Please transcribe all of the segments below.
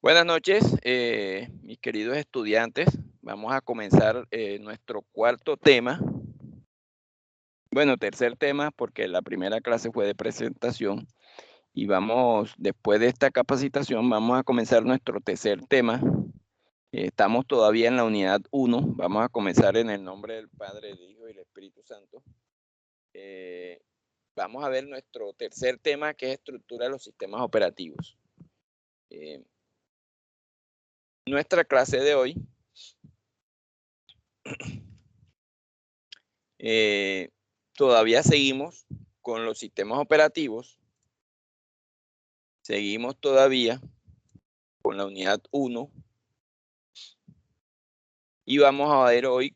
Buenas noches, mis queridos estudiantes. Vamos a comenzar nuestro cuarto tema. Bueno, tercer tema, porque la primera clase fue de presentación. Y vamos, después de esta capacitación, vamos a comenzar nuestro tercer tema. Estamos todavía en la unidad 1. Vamos a comenzar en el nombre del Padre, del Hijo y del Espíritu Santo. Vamos a ver nuestro tercer tema, que es estructura de los sistemas operativos. Nuestra clase de hoy todavía seguimos con los sistemas operativos, seguimos todavía con la unidad 1 y vamos a ver hoy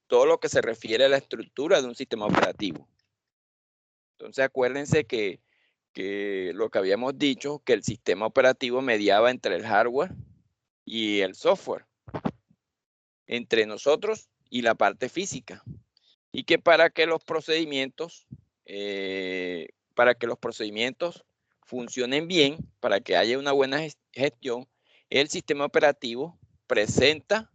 todo lo que se refiere a la estructura de un sistema operativo. Entonces acuérdense que lo que habíamos dicho, que el sistema operativo mediaba entre el hardware y el software, entre nosotros y la parte física, y que para que los procedimientos funcionen bien, para que haya una buena gestión, el sistema operativo presenta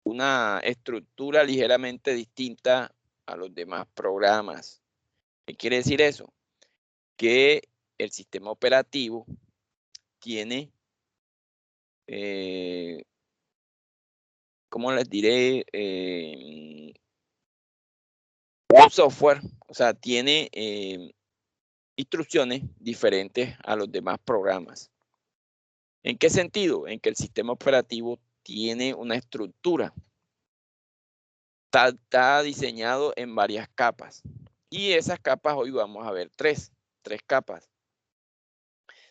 una estructura ligeramente distinta a los demás programas. ¿Qué quiere decir eso? Que el sistema operativo tiene, ¿cómo les diré? Un software, o sea, tiene instrucciones diferentes a los demás programas. ¿En qué sentido? En que el sistema operativo tiene una estructura. Está diseñado en varias capas. Y esas capas hoy vamos a ver tres capas.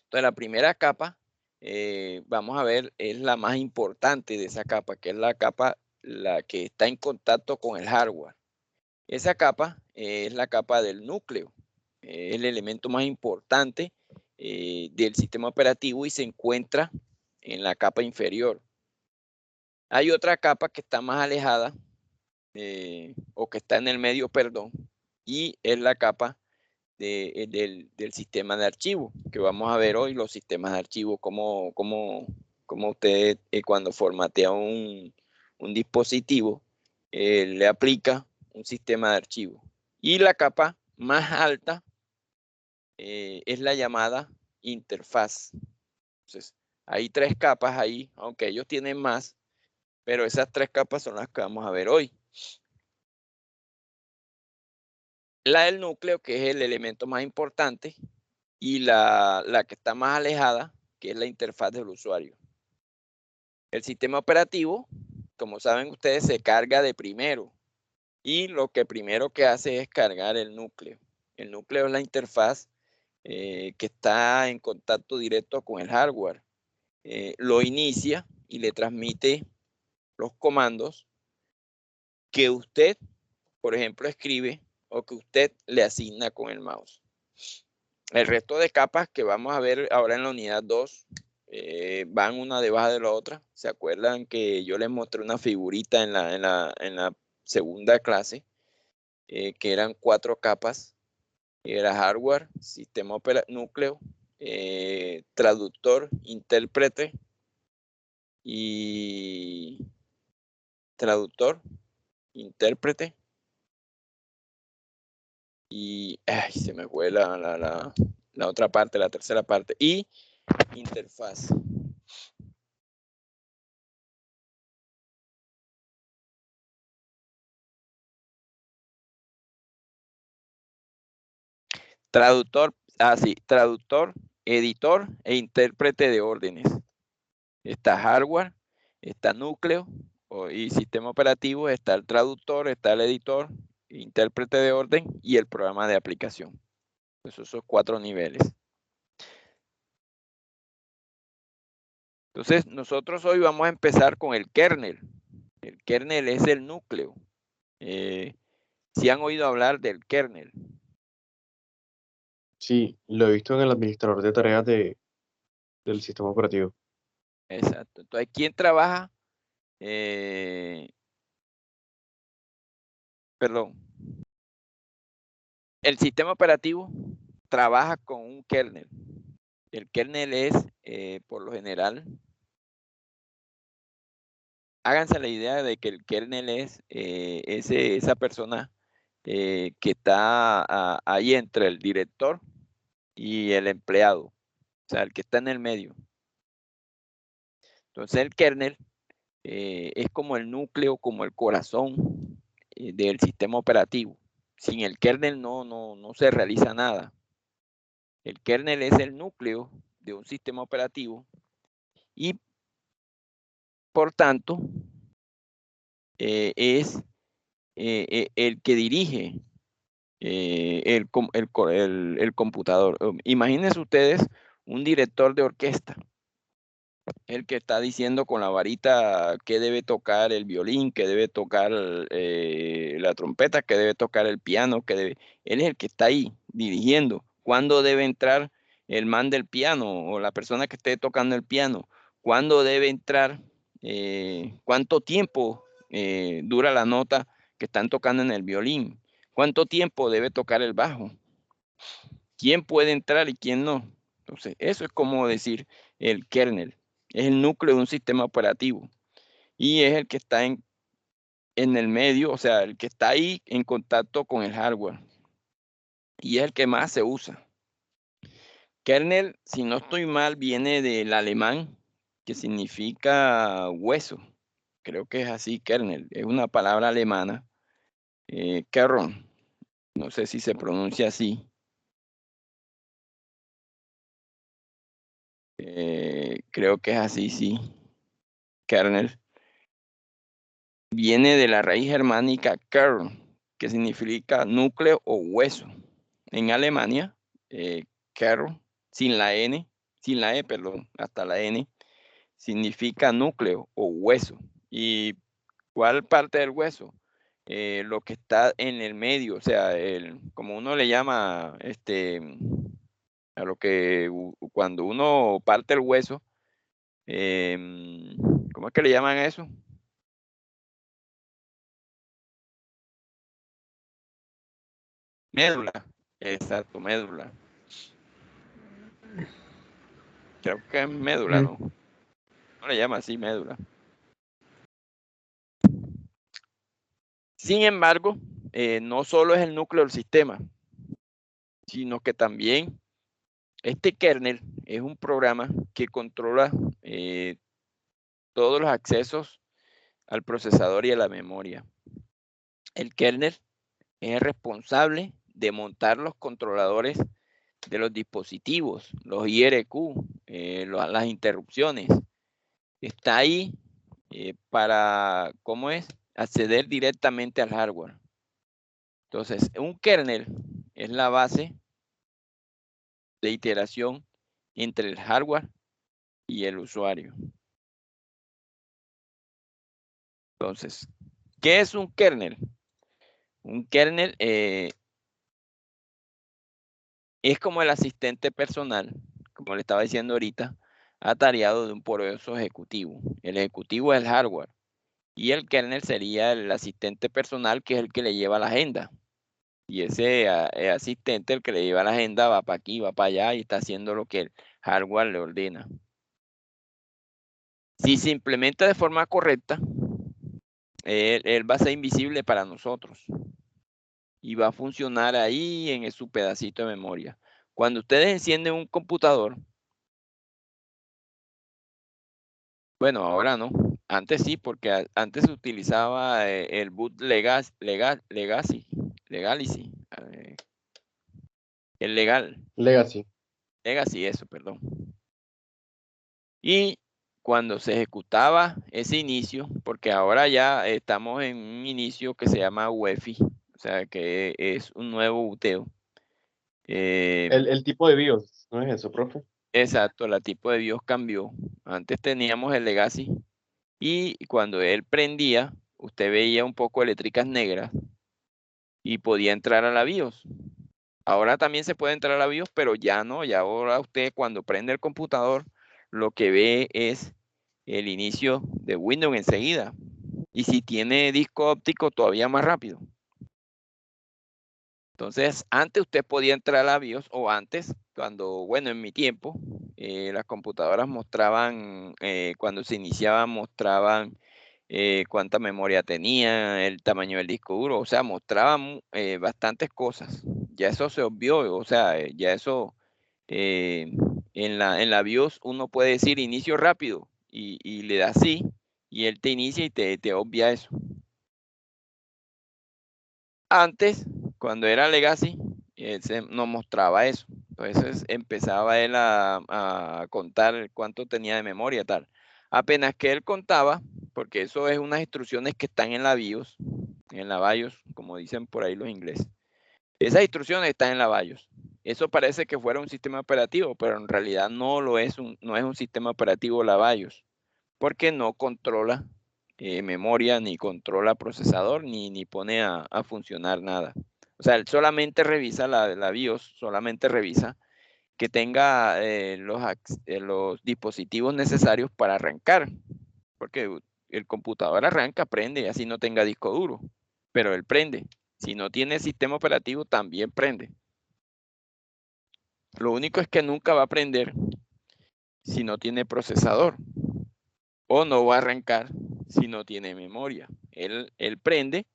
Entonces la primera capa, vamos a ver, es la más importante de esa capa, que es la capa la que está en contacto con el hardware. Esa capa es la capa del núcleo, es el elemento más importante del sistema operativo y se encuentra en la capa inferior. Hay otra capa que está más alejada, o que está en el medio, perdón, y es la capa del sistema de archivo, que vamos a ver hoy los sistemas de archivo, cómo usted cuando formatea un dispositivo, le aplica un sistema de archivo. Y la capa más alta es la llamada interfaz. Entonces, hay tres capas ahí, aunque ellos tienen más, pero esas tres capas son las que vamos a ver hoy. La del núcleo, que es el elemento más importante, y la que está más alejada, que es la interfaz del usuario. El sistema operativo, como saben ustedes, se carga de primero, y lo que primero que hace es cargar el núcleo. El núcleo es la interfaz que está en contacto directo con el hardware. Lo inicia y le transmite los comandos que usted, por ejemplo, escribe o que usted le asigna con el mouse. El resto de capas que vamos a ver ahora en la unidad 2 van una debajo de la otra. ¿Se acuerdan que yo les mostré una figurita en la segunda clase, que eran 4 capas? Era hardware, sistema núcleo, traductor, intérprete y traductor, intérprete y se me fue la otra parte, la tercera parte, y interfaz. Traductor, traductor, editor e intérprete de órdenes. Está hardware, está núcleo y sistema operativo, está el traductor, está el editor, intérprete de orden y el programa de aplicación. Esos son 4 niveles. Entonces, nosotros hoy vamos a empezar con el kernel. El kernel es el núcleo. ¿Sí han oído hablar del kernel? Sí, lo he visto en el administrador de tareas del sistema operativo. Exacto. Entonces, ¿quién trabaja? Perdón. El sistema operativo trabaja con un kernel. El kernel es, por lo general, háganse la idea de que el kernel es esa persona que está ahí entre el director y el empleado, o sea, el que está en el medio. Entonces el kernel es como el núcleo, como el corazón del sistema operativo. Sin el kernel no se realiza nada. El kernel es el núcleo de un sistema operativo y por tanto es el que dirige el computador. Imagínense ustedes un director de orquesta, el que está diciendo con la varita qué debe tocar el violín, qué debe tocar la trompeta, qué debe tocar el piano, él es el que está ahí dirigiendo. ¿Cuándo debe entrar el man del piano o la persona que esté tocando el piano? ¿Cuándo debe entrar? ¿Cuánto tiempo dura la nota que están tocando en el violín? ¿Cuánto tiempo debe tocar el bajo? ¿Quién puede entrar y quién no? Entonces, eso es como decir el kernel. Es el núcleo de un sistema operativo y es el que está en el medio, o sea, el que está ahí en contacto con el hardware y es el que más se usa. Kernel, si no estoy mal, viene del alemán que significa hueso. Creo que es así, kernel. Es una palabra alemana. Kernel. No sé si se pronuncia así. Creo que es así, sí. Kernel. Viene de la raíz germánica kern, que significa núcleo o hueso. En Alemania, kern, sin la N, sin la E, perdón, hasta la N, significa núcleo o hueso. ¿Y cuál parte del hueso? Lo que está en el medio, o sea, como uno le llama, a lo que cuando uno parte el hueso, ¿cómo es que le llaman a eso? Médula, exacto, médula. Creo que es médula, ¿no? No le llama así médula. Sin embargo, no solo es el núcleo del sistema, sino que también este kernel es un programa que controla todos los accesos al procesador y a la memoria. El kernel es el responsable de montar los controladores de los dispositivos, los IRQ, las interrupciones. Está ahí para, ¿cómo es? Acceder directamente al hardware. Entonces, un kernel es la base de iteración entre el hardware y el usuario. Entonces, ¿qué es un kernel? Un kernel es como el asistente personal, como le estaba diciendo ahorita, atareado de un poderoso ejecutivo. El ejecutivo es el hardware y el kernel sería el asistente personal, que es el que le lleva la agenda. Y ese asistente, el que le lleva la agenda, va para aquí, va para allá y está haciendo lo que el hardware le ordena. Si se implementa de forma correcta, él va a ser invisible para nosotros y va a funcionar ahí en su pedacito de memoria. Cuando ustedes encienden un computador, bueno, ahora no, antes sí, porque antes se utilizaba el boot Legacy, el legal, Legacy. Legacy, eso, perdón. Y cuando se ejecutaba ese inicio, porque ahora ya estamos en un inicio que se llama UEFI, o sea que es un nuevo buteo. El tipo de BIOS, ¿no es eso, profe? Exacto, el tipo de BIOS cambió. Antes teníamos el Legacy y cuando él prendía, usted veía un poco eléctricas negras y podía entrar a la BIOS. Ahora también se puede entrar a la BIOS, pero ya no, ya ahora usted cuando prende el computador, lo que ve es el inicio de Windows enseguida. Y si tiene disco óptico, todavía más rápido. Entonces, antes usted podía entrar a la BIOS, o antes, cuando, bueno, en mi tiempo, las computadoras mostraban, cuando se iniciaban, mostraban cuánta memoria tenía, el tamaño del disco duro, o sea, mostraba bastantes cosas. Ya eso se obvió, o sea, ya eso en la BIOS uno puede decir inicio rápido y le da sí, y él te inicia y te obvia eso. Antes, cuando era Legacy, nos mostraba eso. Entonces empezaba él a contar cuánto tenía de memoria, tal. Apenas que él contaba, porque eso es unas instrucciones que están en la BIOS, en la BIOS, como dicen por ahí los ingleses. Esas instrucciones están en la BIOS. Eso parece que fuera un sistema operativo, pero en realidad no lo es, no es un sistema operativo la BIOS, porque no controla memoria, ni controla procesador, ni pone a funcionar nada. O sea, él solamente revisa la BIOS, solamente revisa que tenga los dispositivos necesarios para arrancar, porque el computador arranca, prende, y así no tenga disco duro, pero él prende. Si no tiene sistema operativo, también prende. Lo único es que nunca va a prender si no tiene procesador, o no va a arrancar si no tiene memoria. Él prende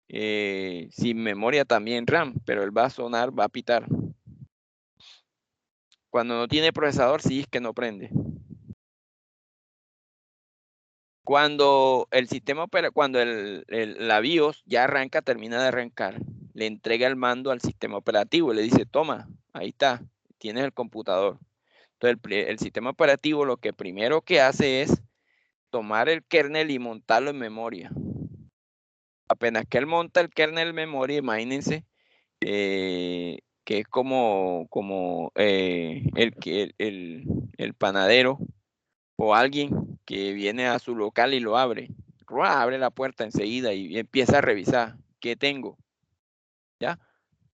sin memoria también RAM, pero él va a sonar, va a pitar. Cuando no tiene procesador, sí es que no prende. Cuando el sistema cuando la BIOS ya arranca, termina de arrancar, le entrega el mando al sistema operativo y le dice, toma, ahí está, tienes el computador. Entonces el sistema operativo lo que primero que hace es tomar el kernel y montarlo en memoria. Apenas que él monta el kernel en memoria, imagínense que es como el panadero o alguien que viene a su local y lo abre. Abre la puerta enseguida y empieza a revisar qué tengo. ¿Ya?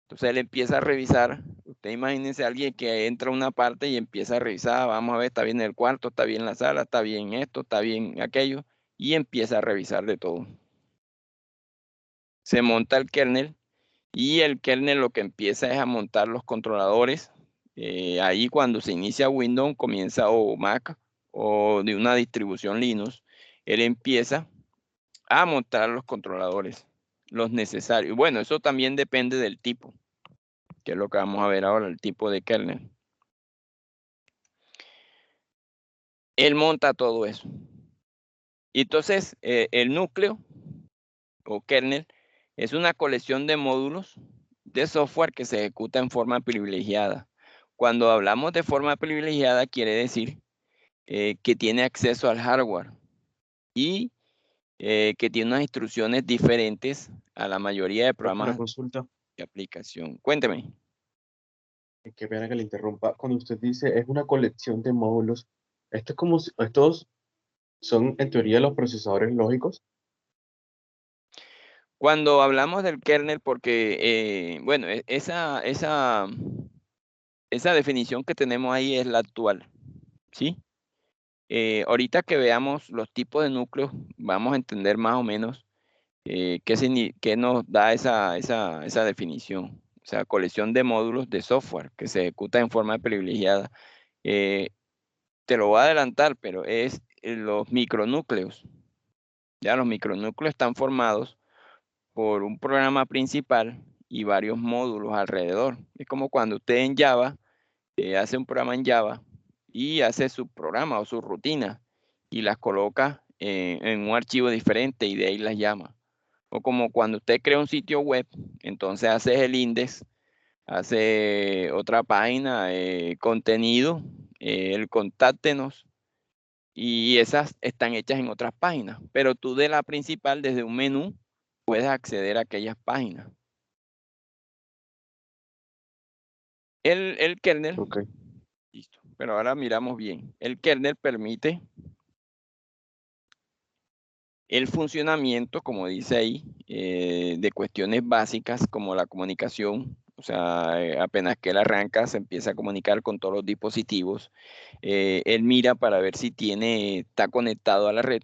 Entonces él empieza a revisar. Usted imagínense a alguien que entra a una parte y empieza a revisar. Vamos a ver, está bien el cuarto, está bien la sala, está bien esto, está bien aquello. Y empieza a revisar de todo. Se monta el kernel y el kernel lo que empieza es a montar los controladores. Ahí cuando se inicia Windows, comienza o Mac o de una distribución Linux, él empieza a montar los controladores, los necesarios. Bueno, eso también depende del tipo, que es lo que vamos a ver ahora, el tipo de kernel. Él monta todo eso. Y entonces, el núcleo o kernel es una colección de módulos de software que se ejecuta en forma privilegiada. Cuando hablamos de forma privilegiada, quiere decir que tiene acceso al hardware y que tiene unas instrucciones diferentes a la mayoría de Profe, una programas consulta. de aplicación. Cuénteme. Qué pena que le interrumpa. Cuando usted dice es una colección de módulos, esto es como estos son en teoría los procesadores lógicos. Cuando hablamos del kernel, porque, bueno, esa definición que tenemos ahí es la actual, ¿sí? Ahorita que veamos los tipos de núcleos, vamos a entender más o menos qué nos da esa definición. O sea, colección de módulos de software que se ejecuta en forma privilegiada. Eh, Te lo voy a adelantar, pero es los micronúcleos. Ya los micronúcleos están formados por un programa principal y varios módulos alrededor. Es como cuando usted en Java hace un programa en Java y hace su programa o su rutina y las coloca en un archivo diferente y de ahí las llama. O como cuando usted crea un sitio web, entonces hace el index, hace otra página, contenido, el contáctenos, y esas están hechas en otras páginas. Pero tú de la principal, desde un menú, puedes acceder a aquellas páginas. El kernel, Ok. listo, pero ahora miramos bien. El kernel permite el funcionamiento, como dice ahí, de cuestiones básicas como la comunicación. O sea, apenas que él arranca, se empieza a comunicar con todos los dispositivos. Él mira para ver si está conectado a la red.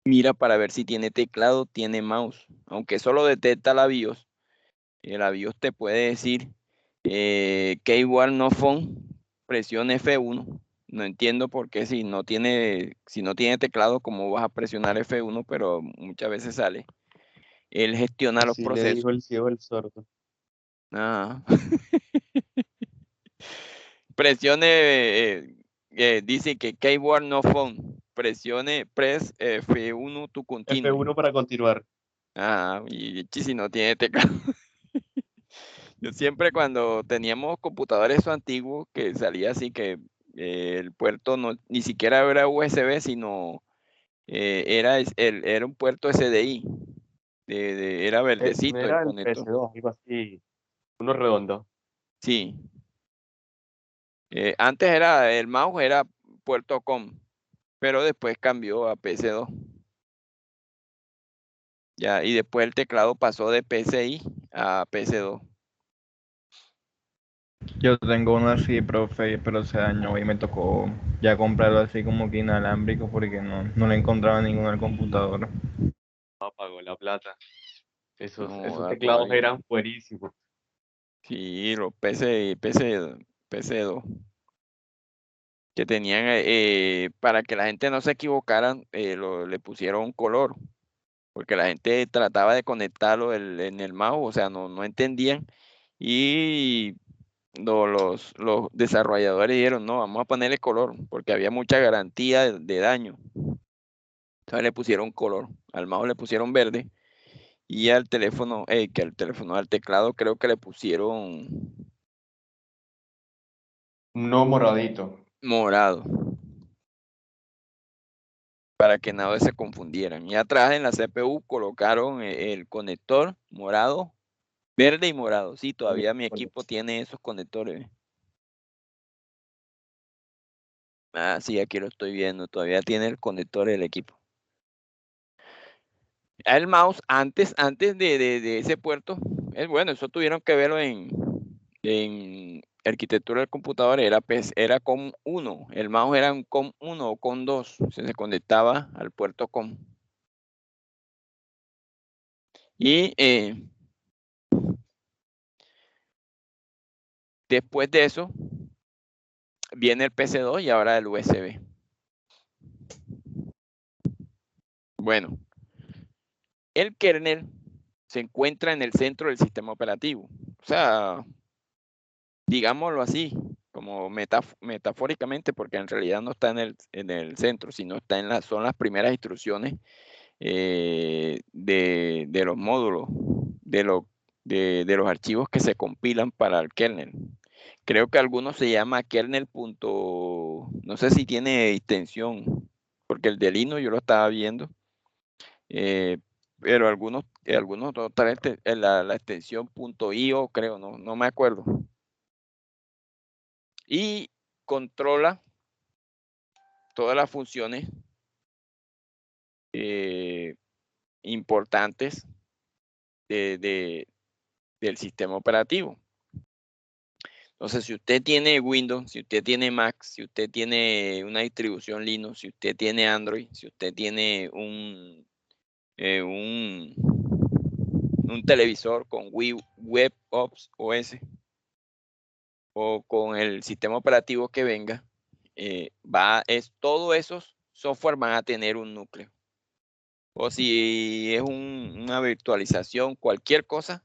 Mira para ver si tiene teclado, tiene mouse. Aunque solo detecta la BIOS, la BIOS te puede decir keyboard no phone, presiona F1 No entiendo por qué si no tiene teclado, cómo vas a presionar F1, pero muchas veces sale. Él gestiona los Así le procesos. dijo el ciego al sordo. Ah. Presione, dice que keyboard no phone. Press F1 to continue. F1 para continuar. Ah, y si no tiene teclado. Yo siempre cuando teníamos computadores esos antiguos que salía así que el puerto no, ni siquiera era USB, sino era un puerto SDI. Era No verdecito el era el conector. PS2, algo así. Uno redondo. Sí. Antes era, el mouse era puerto COM, pero después cambió a PC2. Ya, y después el teclado pasó de PCI a PC2. Yo tengo uno así, profe, pero se dañó y me tocó ya comprarlo así como que inalámbrico porque no le encontraba ninguno al computador. No pagó la plata. No, Esos teclados eran buenísimos. sí, los PC2, que tenían, para que la gente no se equivocara, le pusieron un color, porque la gente trataba de conectarlo en el mouse, o sea, no entendían, y los desarrolladores dijeron, no, vamos a ponerle color, porque había mucha garantía de daño. Entonces le pusieron color, al mouse le pusieron verde, y al teléfono, al teclado creo que le pusieron No moradito. morado, para que nada se confundieran. Y atrás en la CPU colocaron el conector morado, verde y morado. Sí, todavía mi equipo tiene esos conectores. Ah, sí, aquí lo estoy viendo. Todavía tiene el conector del equipo. El mouse, antes de ese puerto, bueno, eso tuvieron que verlo en arquitectura del computador, era COM 1. El mouse era un COM 1 o COM 2. Se conectaba al puerto COM. Y después de eso, viene el PC2 y ahora el USB. Bueno, el kernel se encuentra en el centro del sistema operativo. O sea, digámoslo así, como metafóricamente, porque en realidad no está en el centro, sino está son las primeras instrucciones de los módulos, de los archivos que se compilan para el kernel. Creo que algunos se llama kernel. No sé si tiene extensión, porque el de Linux yo lo estaba viendo, pero algunos no traen la extensión .io, creo, no me acuerdo. Y controla todas las funciones importantes del sistema operativo. Entonces, si usted tiene Windows, si usted tiene Mac, si usted tiene una distribución Linux, si usted tiene Android, si usted tiene un televisor con WebOS OS o con el sistema operativo que venga, todos esos software van a tener un núcleo. O si es una virtualización, cualquier cosa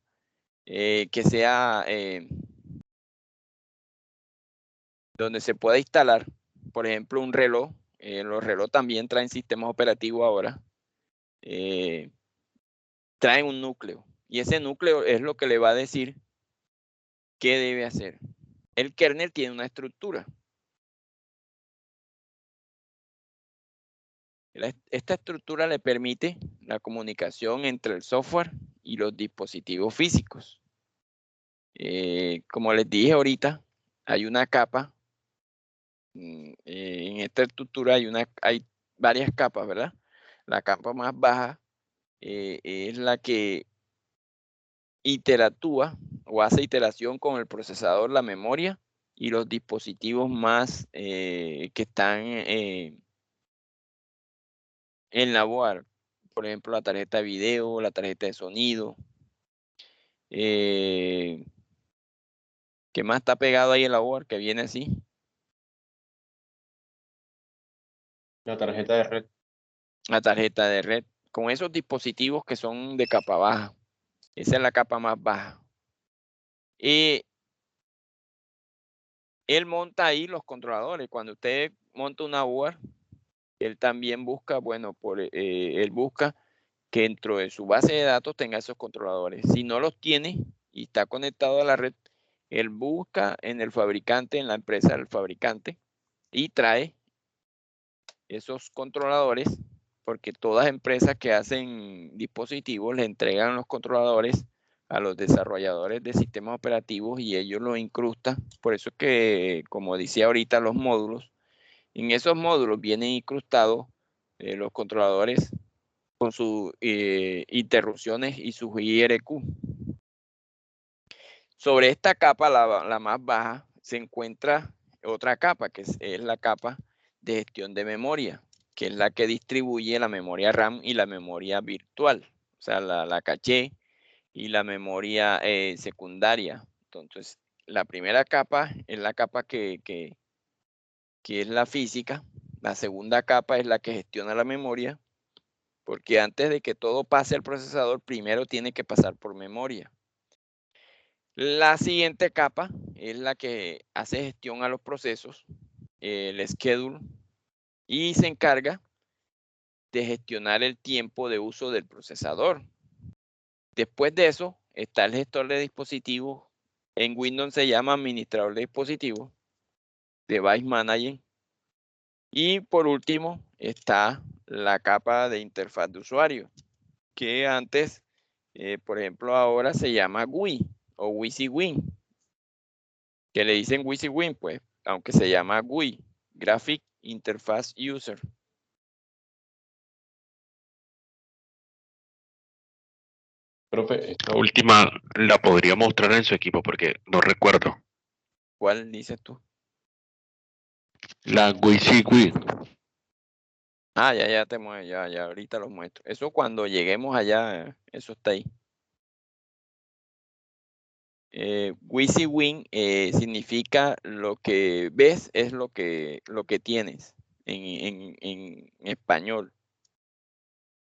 que sea donde se pueda instalar, por ejemplo, un reloj. Los relojes también traen sistemas operativos ahora. Traen un núcleo. Y ese núcleo es lo que le va a decir qué debe hacer. El kernel tiene una estructura. Esta estructura le permite la comunicación entre el software y los dispositivos físicos. Como les dije ahorita, hay una capa. En esta estructura hay varias capas, ¿verdad? La capa más baja es la que interactúa o hace iteración con el procesador, la memoria y los dispositivos más que están en la board. Por ejemplo, la tarjeta de video, la tarjeta de sonido. ¿Qué más está pegado ahí en la board que viene así? La tarjeta de red. La tarjeta de red, con esos dispositivos que son de capa baja. Esa es la capa más baja. Y él monta ahí los controladores. Cuando usted monta una UART, él también busca, bueno, él busca que dentro de su base de datos tenga esos controladores. Si no los tiene y está conectado a la red, él busca en el fabricante, en la empresa del fabricante, y trae esos controladores, porque todas empresas que hacen dispositivos le entregan los controladores a los desarrolladores de sistemas operativos y ellos los incrustan. Por eso es que, como decía ahorita, los módulos, en esos módulos vienen incrustados los controladores con sus interrupciones y sus IRQ. Sobre esta capa, la más baja, se encuentra otra capa, que es la capa de gestión de memoria, que es la que distribuye la memoria RAM y la memoria virtual, o sea, la caché y la memoria secundaria. Entonces, la primera capa es la capa que es la física. La segunda capa es la que gestiona la memoria, porque antes de que todo pase al procesador, primero tiene que pasar por memoria. La siguiente capa es la que hace gestión a los procesos, el schedule, y se encarga de gestionar el tiempo de uso del procesador. Después de eso está el gestor de dispositivos. En Windows se llama administrador de dispositivos, Device Manager. Y por último está la capa de interfaz de usuario, que antes, por ejemplo, ahora se llama GUI o WYSIWYG, que le dicen WYSIWYG, pues, aunque se llama GUI, Graphic Interface User. Profe, esta última la podría mostrar en su equipo porque no recuerdo. ¿Cuál dices tú? La WYSIWYG. Ah, ya te muevo, ya ahorita lo muestro. Eso cuando lleguemos allá, eso está ahí. WYSIWYG significa lo que ves es lo que tienes en español.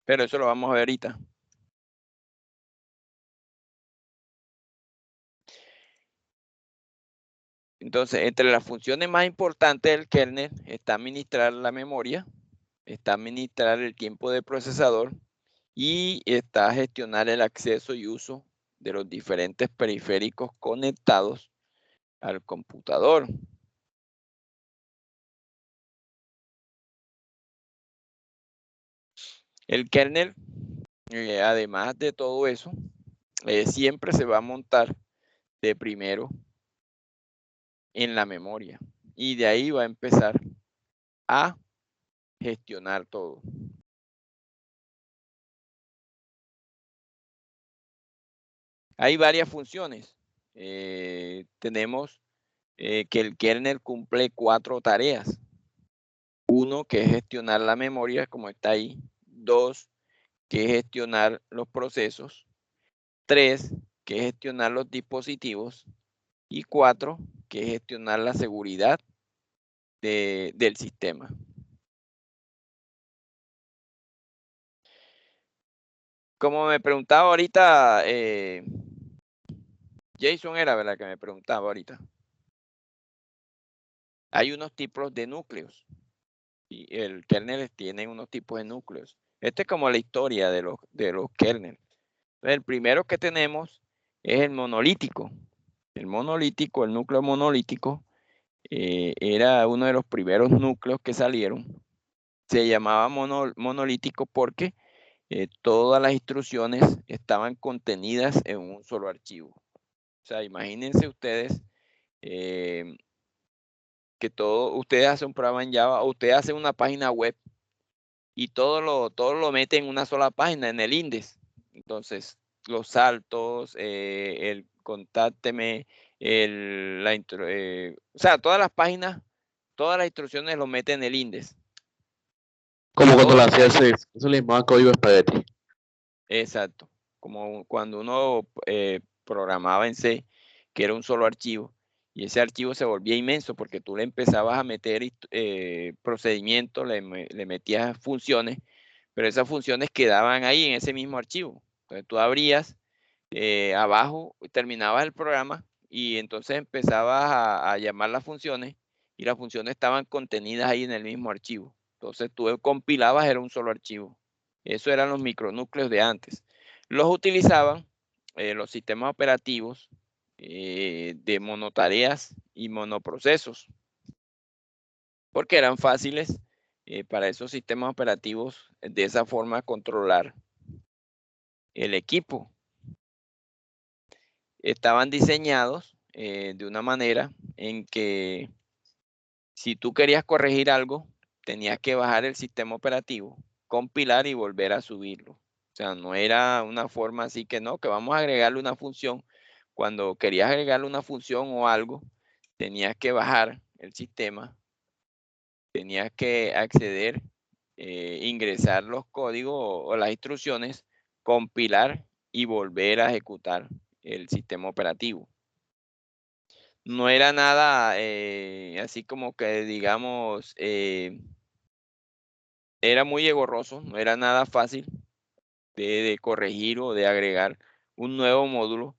Pero eso lo vamos a ver ahorita. Entonces, entre las funciones más importantes del kernel está administrar la memoria, está administrar el tiempo de procesador y está gestionar el acceso y uso de los diferentes periféricos conectados al computador. El kernel, además de todo eso, siempre se va a montar de primero en la memoria y de ahí va a empezar a gestionar todo. Hay varias funciones. Tenemos que el kernel cumple 4 tareas. 1, que es gestionar la memoria, como está ahí. 2, que es gestionar los procesos. 3, que es gestionar los dispositivos. Y 4, que es gestionar la seguridad del sistema. Como me preguntaba ahorita, Jason era, ¿verdad? Que me preguntaba ahorita. Hay unos tipos de núcleos. Y el kernel tiene unos tipos de núcleos. Esta es como la historia de los kernels. El primero que tenemos es el monolítico. El monolítico, el núcleo monolítico, era uno de los primeros núcleos que salieron. Se llamaba monolítico porque todas las instrucciones estaban contenidas en un solo archivo. O sea, imagínense ustedes que ustedes hacen un programa en Java o ustedes hacen una página web y todo lo meten en una sola página, en el index. Entonces, los saltos, el contácteme, o sea, todas las páginas, todas las instrucciones lo meten en el index. Como cuando Todo la está hacía ahí. eso le llamaba código espagueti. Exacto. Como cuando uno programaba en C, que era un solo archivo, y ese archivo se volvía inmenso porque tú le empezabas a meter procedimientos, le metías funciones, pero esas funciones quedaban ahí en ese mismo archivo. Entonces tú abrías, abajo terminabas el programa y entonces empezabas a llamar las funciones y las funciones estaban contenidas ahí en el mismo archivo. Entonces tú compilabas, era un solo archivo. Eso eran los micronúcleos de antes. Los utilizaban los sistemas operativos de monotareas y monoprocesos, porque eran fáciles para esos sistemas operativos de esa forma controlar el equipo. Estaban diseñados de una manera en que si tú querías corregir algo, tenías que bajar el sistema operativo, compilar y volver a subirlo. O sea, no era una forma así que no, que vamos a agregarle una función. Cuando querías agregarle una función o algo, tenías que bajar el sistema, tenías que acceder, ingresar los códigos o las instrucciones, compilar y volver a ejecutar el sistema operativo. No era nada así como que digamos, era muy engorroso, no era nada fácil de corregir o de agregar un nuevo módulo.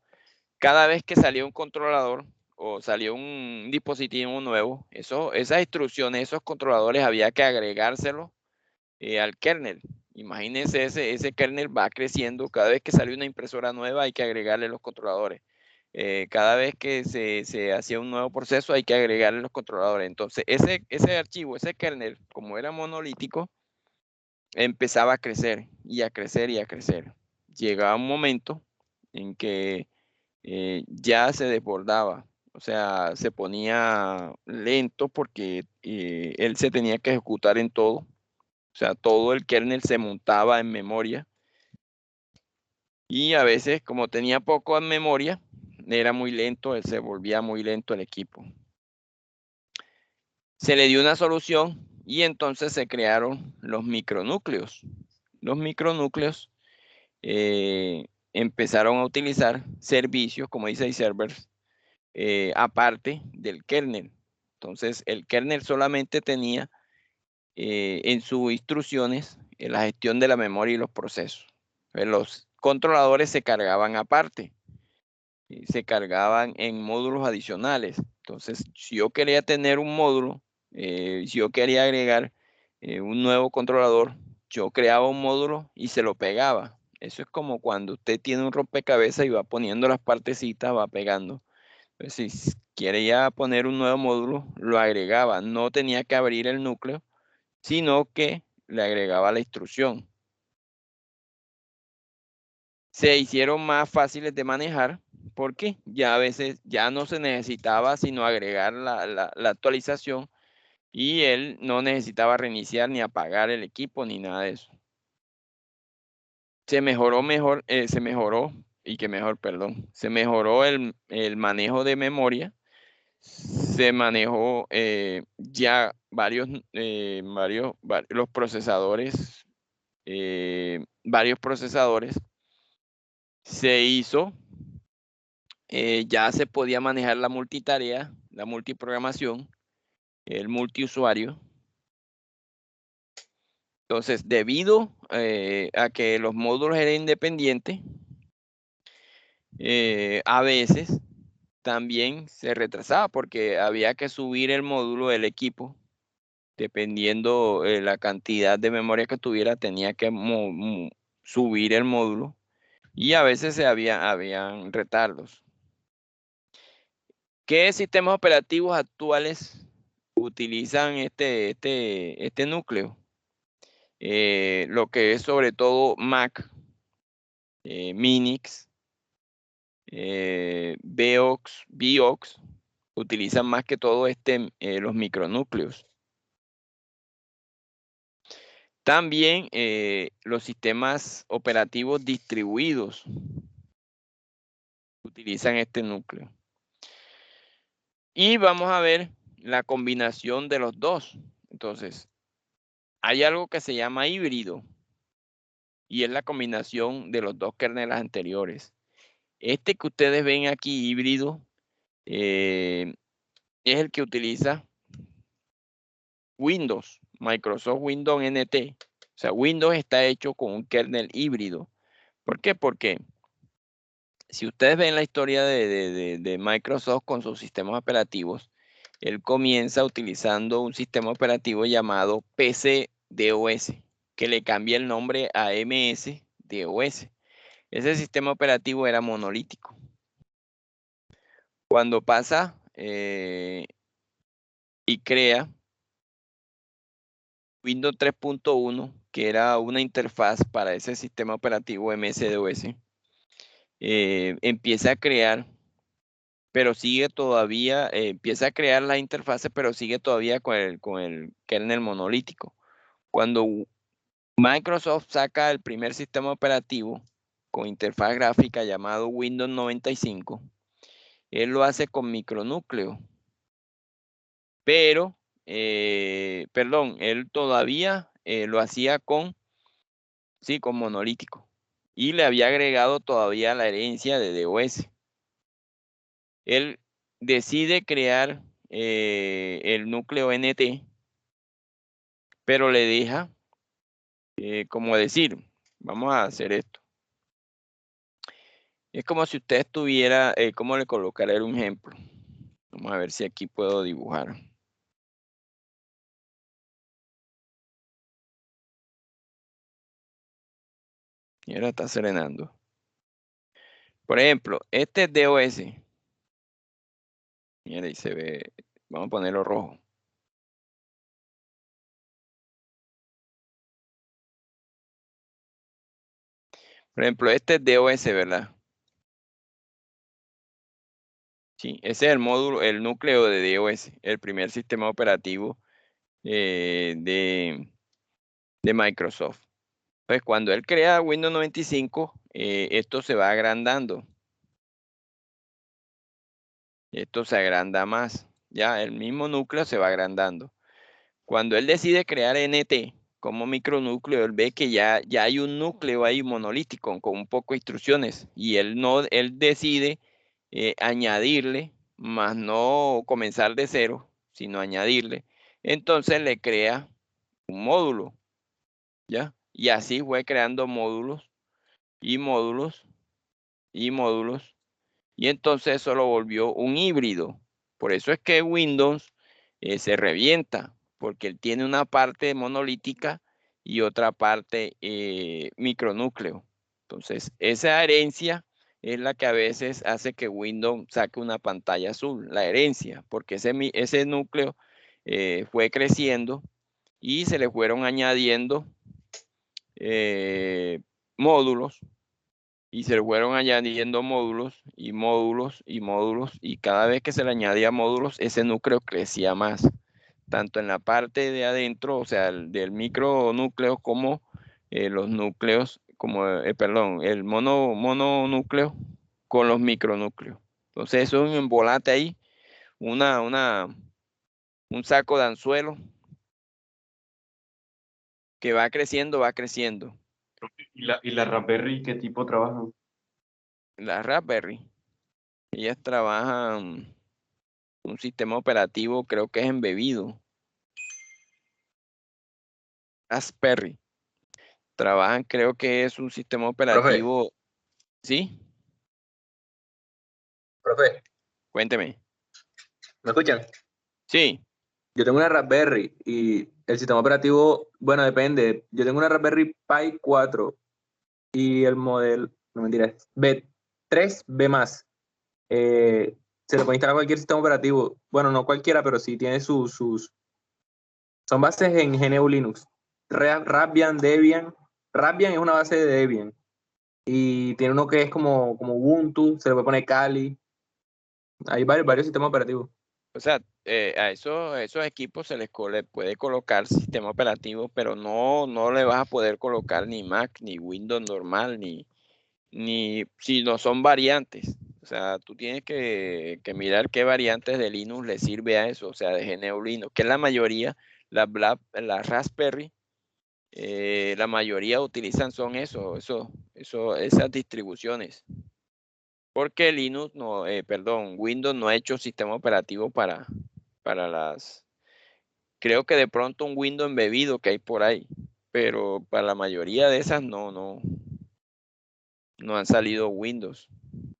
Cada vez que salía un controlador o salió un dispositivo nuevo, esas instrucciones, esos controladores había que agregárselos al kernel. Imagínense, ese kernel va creciendo. Cada vez que sale una impresora nueva hay que agregarle los controladores. Cada vez que se hacía un nuevo proceso hay que agregarle los controladores. Entonces, ese archivo, ese kernel, como era monolítico, empezaba a crecer y a crecer y a crecer. Llegaba un momento en que ya se desbordaba, o sea, se ponía lento porque él se tenía que ejecutar en todo. O sea, todo el kernel se montaba en memoria y a veces, como tenía poco en memoria, era muy lento, se volvía muy lento el equipo. Se le dio una solución y entonces se crearon los micronúcleos. Los micronúcleos empezaron a utilizar servicios, como dice servers, aparte del kernel. Entonces, el kernel solamente tenía en sus instrucciones la gestión de la memoria y los procesos. Los controladores se cargaban aparte, se cargaban en módulos adicionales. Entonces, si yo quería tener un módulo, si yo quería agregar un nuevo controlador, yo creaba un módulo y se lo pegaba. Eso es como cuando usted tiene un rompecabezas y va poniendo las partecitas, va pegando. Entonces, si quería poner un nuevo módulo, lo agregaba. No tenía que abrir el núcleo, sino que le agregaba la instrucción. Se hicieron más fáciles de manejar porque ya a veces ya no se necesitaba sino agregar la actualización y él no necesitaba reiniciar ni apagar el equipo ni nada de eso. Se mejoró el manejo de memoria. Se manejó ya los procesadores, varios procesadores. Se hizo, ya se podía manejar la multitarea, la multiprogramación, el multiusuario. Entonces, debido a que los módulos eran independientes, a veces también se retrasaba porque había que subir el módulo del equipo. Dependiendo la cantidad de memoria que tuviera, tenía que subir el módulo y a veces habían retardos. ¿Qué sistemas operativos actuales utilizan este núcleo? Lo que es sobre todo Mac, Minix, BIOX, utilizan más que todo los micronúcleos. También los sistemas operativos distribuidos utilizan este núcleo. Y vamos a ver la combinación de los dos. Entonces, hay algo que se llama híbrido y es la combinación de los dos kernels anteriores. Este que ustedes ven aquí, híbrido, es el que utiliza Windows, Microsoft Windows NT. O sea, Windows está hecho con un kernel híbrido. ¿Por qué? Porque si ustedes ven la historia de Microsoft con sus sistemas operativos, él comienza utilizando un sistema operativo llamado PC-DOS, que le cambia el nombre a MS-DOS. Ese sistema operativo era monolítico. Cuando pasa y crea Windows 3.1, que era una interfaz para ese sistema operativo MS-DOS, empieza a crear, pero sigue todavía, empieza a crear la interfaz, pero sigue todavía con el kernel monolítico. Cuando Microsoft saca el primer sistema operativo con interfaz gráfica llamado Windows 95, él lo hace con micronúcleo. Pero, perdón, él todavía lo hacía con monolítico. Y le había agregado todavía la herencia de DOS. Él decide crear el núcleo NT, pero le deja, como decir, vamos a hacer esto. Es como si usted estuviera, ¿cómo le colocaré un ejemplo? Vamos a ver si aquí puedo dibujar. Y ahora está serenando. Por ejemplo, este es DOS. Mira, ahí se ve. Vamos a ponerlo rojo. Por ejemplo, este es DOS, ¿verdad? Sí, ese es el módulo, el núcleo de DOS, el primer sistema operativo de Microsoft. Pues cuando él crea Windows 95, esto se va agrandando. Esto se agranda más. Ya, el mismo núcleo se va agrandando. Cuando él decide crear NT como micronúcleo, él ve que ya hay un núcleo ahí monolítico con un poco de instrucciones y él decide añadirle, más no comenzar de cero, sino añadirle. Entonces le crea un módulo, ¿ya? Y así fue creando módulos y módulos y módulos. Y entonces eso lo volvió un híbrido. Por eso es que Windows se revienta, porque él tiene una parte monolítica y otra parte micronúcleo. Entonces, esa herencia es la que a veces hace que Windows saque una pantalla azul, la herencia, porque ese núcleo fue creciendo y se le fueron añadiendo módulos y se le fueron añadiendo módulos y módulos y módulos y cada vez que se le añadía módulos, ese núcleo crecía más, tanto en la parte de adentro, o sea, del micronúcleo como los núcleos, como, perdón, el mononúcleo con los micronúcleos. Entonces eso es un embolate ahí, un saco de anzuelo que va creciendo, va creciendo. ¿Y la Raspberry qué tipo trabaja? La Raspberry, ellas trabajan un sistema operativo, creo que es embebido. Raspberry. Trabajan, creo que es un sistema operativo. ¿Sí? Profe, Cuénteme. ¿me escuchan? Sí. Yo tengo una Raspberry y el sistema operativo, bueno, depende. Yo tengo una Raspberry Pi 4 y el modelo, no mentira, B3, B+. Se le puede instalar cualquier sistema operativo. Bueno, no cualquiera, pero sí tiene sus... Son bases en GNU Linux. Raspbian, Debian. Raspbian es una base de Debian. Y tiene uno que es como Ubuntu, se le puede poner Kali. Hay varios sistemas operativos. O sea, a esos equipos se les puede colocar sistema operativo, pero no le vas a poder colocar ni Mac, ni Windows normal, ni si no son variantes. O sea, tú tienes que mirar qué variantes de Linux le sirve a eso, o sea, de GNU Linux, que la mayoría, la Raspberry, la mayoría utilizan son esas distribuciones. Porque Linux Windows no ha hecho sistema operativo para para las... Creo que de pronto un Windows embebido que hay por ahí, pero para la mayoría de esas no han salido Windows.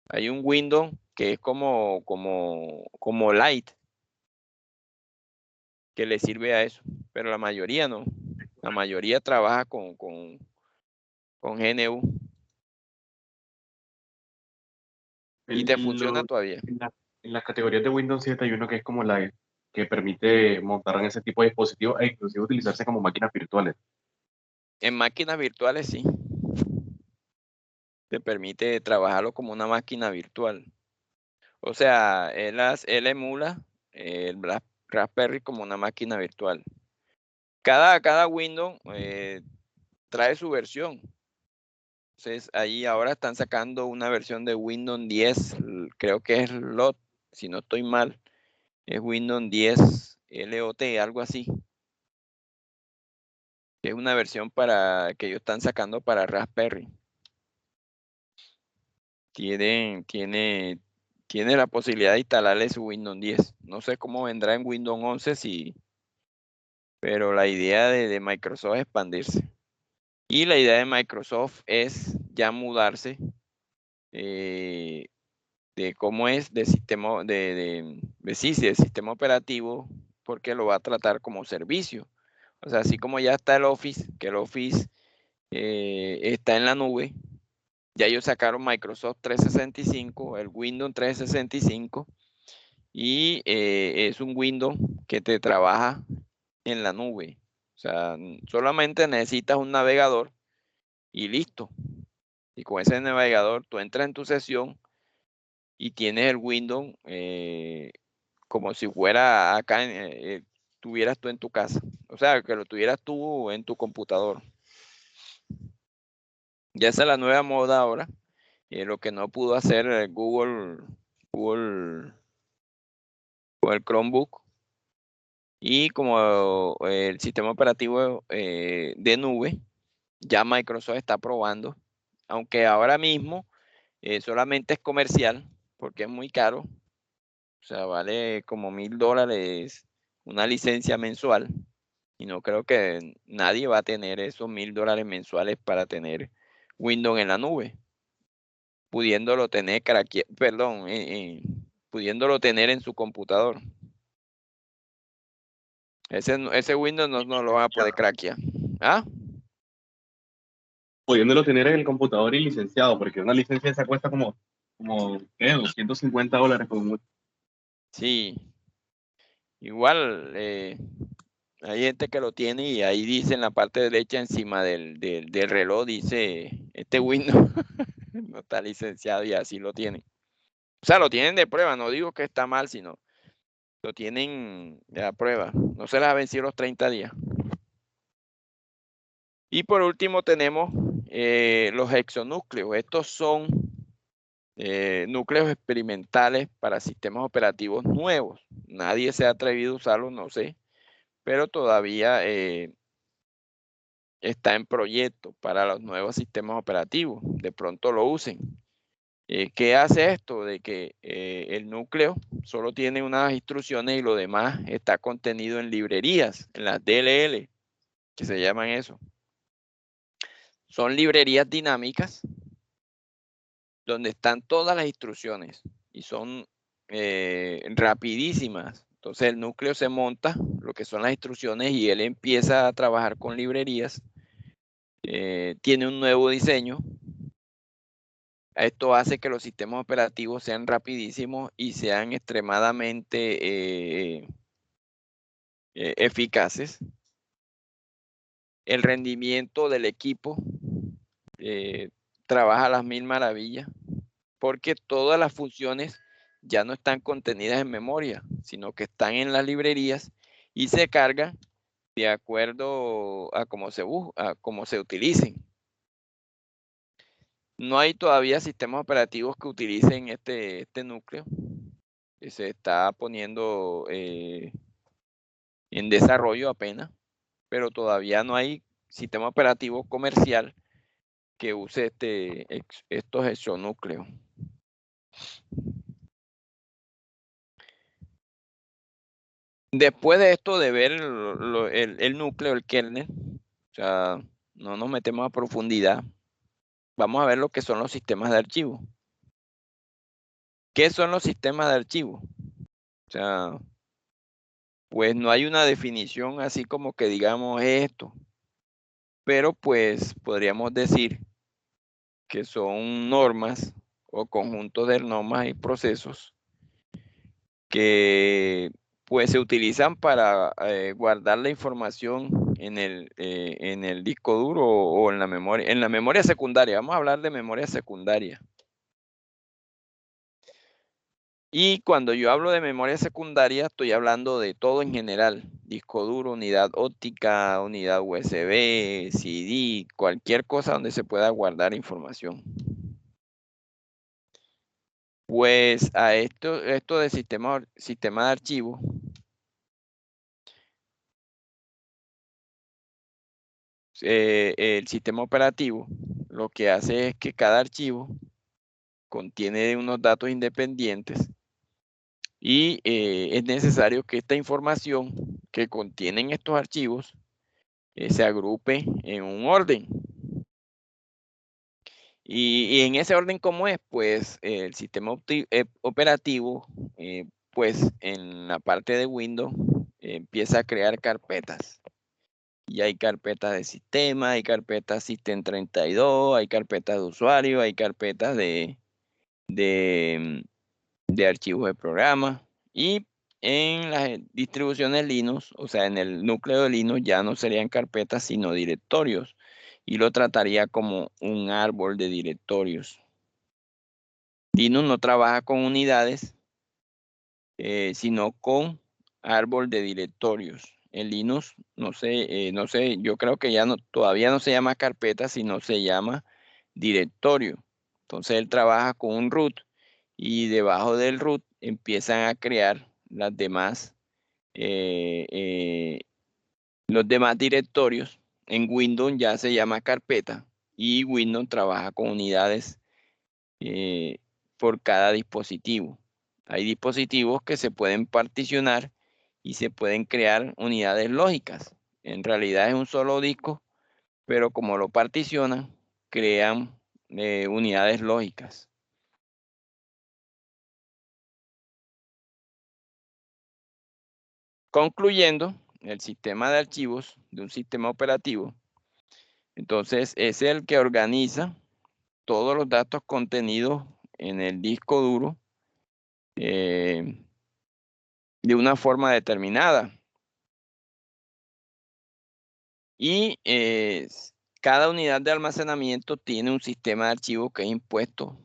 Hay un Windows que es como Lite, que le sirve a eso, pero la mayoría no. La mayoría trabaja con GNU y te funciona todavía. En las categorías de Windows 7 hay uno que es como la que permite montar en ese tipo de dispositivos e inclusive utilizarse como máquinas virtuales. En máquinas virtuales sí. Te permite trabajarlo como una máquina virtual. O sea, él emula el Raspberry como una máquina virtual. Cada Windows trae su versión. Entonces, ahí ahora están sacando una versión de Windows 10, creo que es LOT, si no estoy mal, es Windows 10 LOT, algo así. Es una versión que ellos están sacando para Raspberry. Tiene la posibilidad de instalarle su Windows 10. No sé cómo vendrá en Windows 11, pero la idea de Microsoft es expandirse. Y la idea de Microsoft es ya mudarse de cómo es de sistema del sistema operativo, porque lo va a tratar como servicio. O sea, así como ya está el Office, que el Office está en la nube, ya ellos sacaron Microsoft 365, el Windows 365, y es un Windows que te trabaja en la nube. O sea, solamente necesitas un navegador y listo. Y con ese navegador tú entras en tu sesión y tienes el Windows como si fuera acá, tuvieras tú en tu casa. O sea, que lo tuvieras tú en tu computador. Ya esa es la nueva moda ahora. Lo que no pudo hacer Google con el Chromebook. Y como el sistema operativo de nube, ya Microsoft está probando, aunque ahora mismo solamente es comercial, porque es muy caro. O sea, vale como $1000 una licencia mensual. Y no creo que nadie va a tener esos $1000 mensuales para tener Windows en la nube, pudiéndolo tener, pudiéndolo tener en su computador. Ese Windows no lo van a poder craquear. ¿Ah? Pudiéndolo tener en el computador y licenciado, porque una licencia esa cuesta como ¿qué? $250 por mucho. Sí. Igual hay gente que lo tiene y ahí dice en la parte derecha encima del reloj, dice, este Windows no está licenciado y así lo tienen. O sea, lo tienen de prueba, no digo que está mal, sino lo tienen de prueba. No se les ha vencido los 30 días. Y por último tenemos los exonúcleos. Estos son núcleos experimentales para sistemas operativos nuevos. Nadie se ha atrevido a usarlos, no sé, pero todavía está en proyecto para los nuevos sistemas operativos. De pronto lo usen. ¿Qué hace esto? De que el núcleo solo tiene unas instrucciones y lo demás está contenido en librerías, en las DLL, que se llaman eso. Son librerías dinámicas donde están todas las instrucciones y son rapidísimas. Entonces el núcleo se monta, lo que son las instrucciones, y él empieza a trabajar con librerías. Tiene un nuevo diseño. Esto hace que los sistemas operativos sean rapidísimos y sean extremadamente eficaces. El rendimiento del equipo trabaja a las mil maravillas, porque todas las funciones ya no están contenidas en memoria, sino que están en las librerías y se cargan de acuerdo a cómo se utilicen. No hay todavía sistemas operativos que utilicen este núcleo, que se está poniendo en desarrollo apenas, pero todavía no hay sistema operativo comercial que use estos exonúcleos. Después de esto, de ver el núcleo, el kernel, o sea, no nos metemos a profundidad, vamos a ver lo que son los sistemas de archivo. ¿Qué son los sistemas de archivo? O sea, pues no hay una definición así como que digamos esto, pero pues podríamos decir que son normas o conjuntos de normas y procesos que pues se utilizan para guardar la información en el disco duro o en la memoria secundaria. Vamos a hablar de memoria secundaria. Y cuando yo hablo de memoria secundaria, estoy hablando de todo en general. Disco duro, unidad óptica, unidad USB, CD, cualquier cosa donde se pueda guardar información. Pues a esto de sistema de archivo, el sistema operativo lo que hace es que cada archivo contiene unos datos independientes y es necesario que esta información que contienen estos archivos se agrupe en un orden. Y en ese orden, ¿cómo es? Pues el sistema operativo, pues en la parte de Windows, empieza a crear carpetas. Y hay carpetas de sistema, hay carpetas System32, hay carpetas de usuario, hay carpetas de archivos de programa. Y en las distribuciones Linux, o sea, en el núcleo de Linux ya no serían carpetas, sino directorios. Y lo trataría como un árbol de directorios. Linux no trabaja con unidades, sino con árbol de directorios. En Linux, no sé, yo creo que todavía no se llama carpeta, sino se llama directorio. Entonces él trabaja con un root y debajo del root empiezan a crear los demás directorios. En Windows ya se llama carpeta y Windows trabaja con unidades por cada dispositivo. Hay dispositivos que se pueden particionar y se pueden crear unidades lógicas. En realidad es un solo disco, pero como lo particionan, crean unidades lógicas. Concluyendo, el sistema de archivos de un sistema operativo, entonces es el que organiza todos los datos contenidos en el disco duro de una forma determinada. Y cada unidad de almacenamiento tiene un sistema de archivos que es impuesto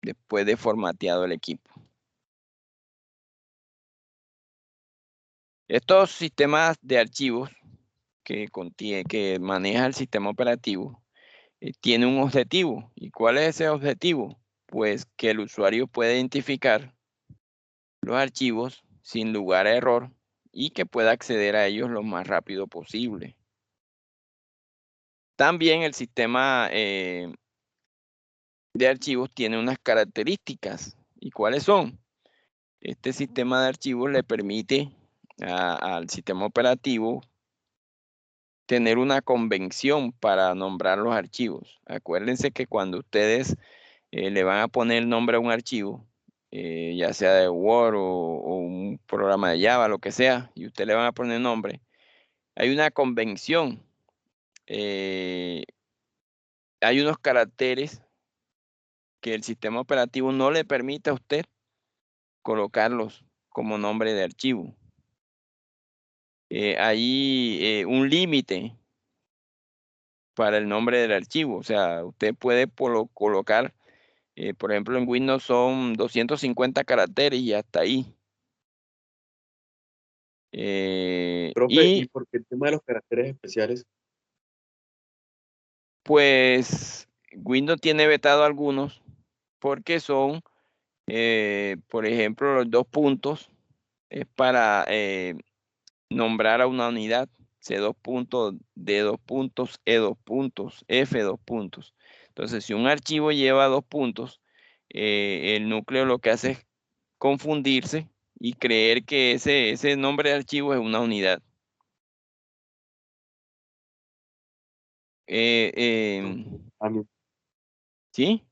después de formateado el equipo. Estos sistemas de archivos que maneja el sistema operativo tienen un objetivo. ¿Y cuál es ese objetivo? Pues que el usuario pueda identificar los archivos sin lugar a error y que pueda acceder a ellos lo más rápido posible. También el sistema de archivos tiene unas características. ¿Y cuáles son? Este sistema de archivos le permite al sistema operativo tener una convención para nombrar los archivos. Acuérdense que cuando ustedes le van a poner nombre a un archivo, ya sea de Word o un programa de Java, lo que sea, y usted le van a poner nombre, hay una convención. Hay unos caracteres que el sistema operativo no le permite a usted colocarlos como nombre de archivo. Hay un límite para el nombre del archivo. O sea, usted puede colocar, por ejemplo, en Windows son 250 caracteres y hasta ahí. Profe, ¿y por qué el tema de los caracteres especiales? Pues Windows tiene vetado algunos porque son, por ejemplo, los 2 puntos es para nombrar a una unidad. C2 puntos, D2 puntos, E2 puntos, F2 puntos. Entonces, si un archivo lleva 2 puntos, el núcleo lo que hace es confundirse y creer que ese nombre de archivo es una unidad. A mí, ¿Sí?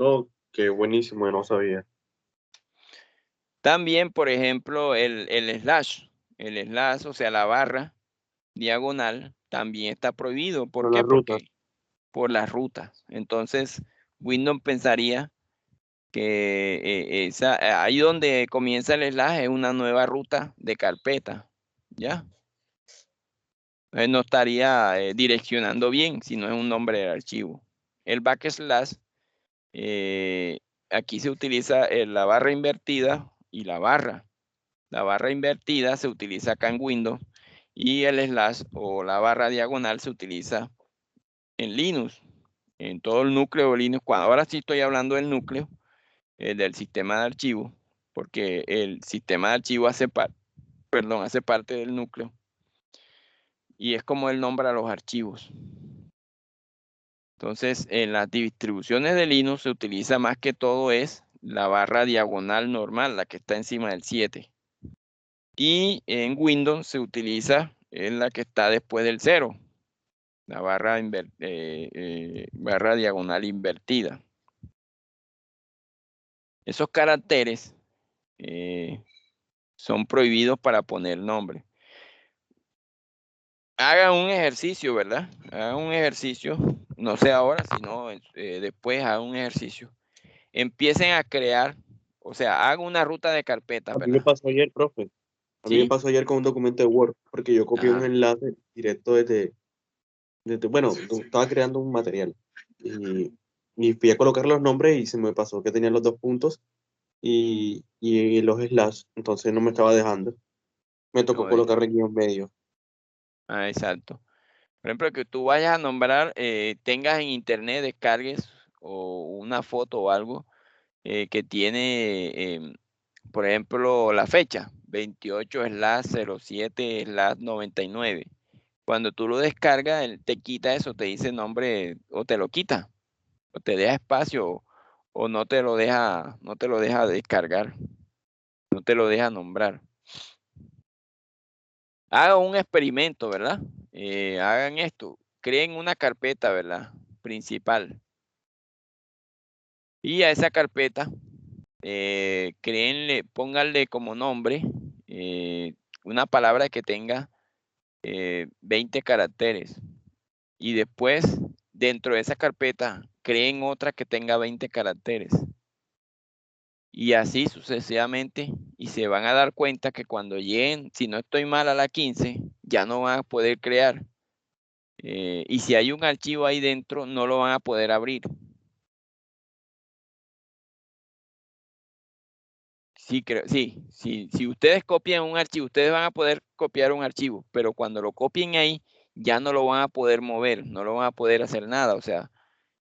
no, qué buenísimo, yo no sabía. También, por ejemplo, el slash. El slash, o sea, la barra diagonal, también está prohibido. ¿Por Con qué? las rutas. Porque por las rutas. Entonces, Windows pensaría que ahí donde comienza el slash es una nueva ruta de carpeta. ¿Ya? No estaría direccionando bien si no es un nombre del archivo. El backslash, aquí se utiliza la barra invertida y la barra. La barra invertida se utiliza acá en Windows y el slash o la barra diagonal se utiliza en Linux, en todo el núcleo de Linux. Ahora sí estoy hablando del núcleo del sistema de archivos, porque el sistema de archivos hace parte del núcleo y es como él nombra los archivos. Entonces, en las distribuciones de Linux se utiliza más que todo es la barra diagonal normal, la que está encima del 7. Y en Windows se utiliza la que está después del 0, la barra diagonal invertida. Esos caracteres son prohibidos para poner nombre. Hagan un ejercicio, ¿verdad? Hagan un ejercicio, no sé ahora, sino después hagan un ejercicio. Empiecen a crear, o sea, hagan una ruta de carpetas, A mí me ¿verdad? pasó ayer, profe. A mí me ¿Sí? pasó ayer con un documento de Word, porque yo copié un Ajá. enlace directo bueno, estaba creando un material y fui a colocar los nombres y se me pasó que tenía los dos puntos y los slash, entonces no me estaba dejando. Me tocó Oye, colocar aquí en medio. exacto. Por ejemplo, que tú vayas a nombrar, tengas en internet, descargues o una foto o algo que tiene, por ejemplo, la fecha, 28/07/99. Cuando tú lo descargas, él te quita eso, te dice nombre o te lo quita, o te deja espacio o no te lo deja descargar, no te lo deja nombrar. Hagan un experimento, ¿verdad? Hagan esto, creen una carpeta, ¿verdad? Principal. Y a esa carpeta, pónganle como nombre una palabra que tenga 20 caracteres. Y después, dentro de esa carpeta, creen otra que tenga 20 caracteres. Y así sucesivamente. Y se van a dar cuenta que cuando lleguen, si no estoy mal, a la 15, ya no van a poder crear. Y si hay un archivo ahí dentro, no lo van a poder abrir. Sí, creo, sí. Si ustedes copian un archivo, ustedes van a poder copiar un archivo, pero cuando lo copien ahí, ya no lo van a poder mover, no lo van a poder hacer nada. O sea,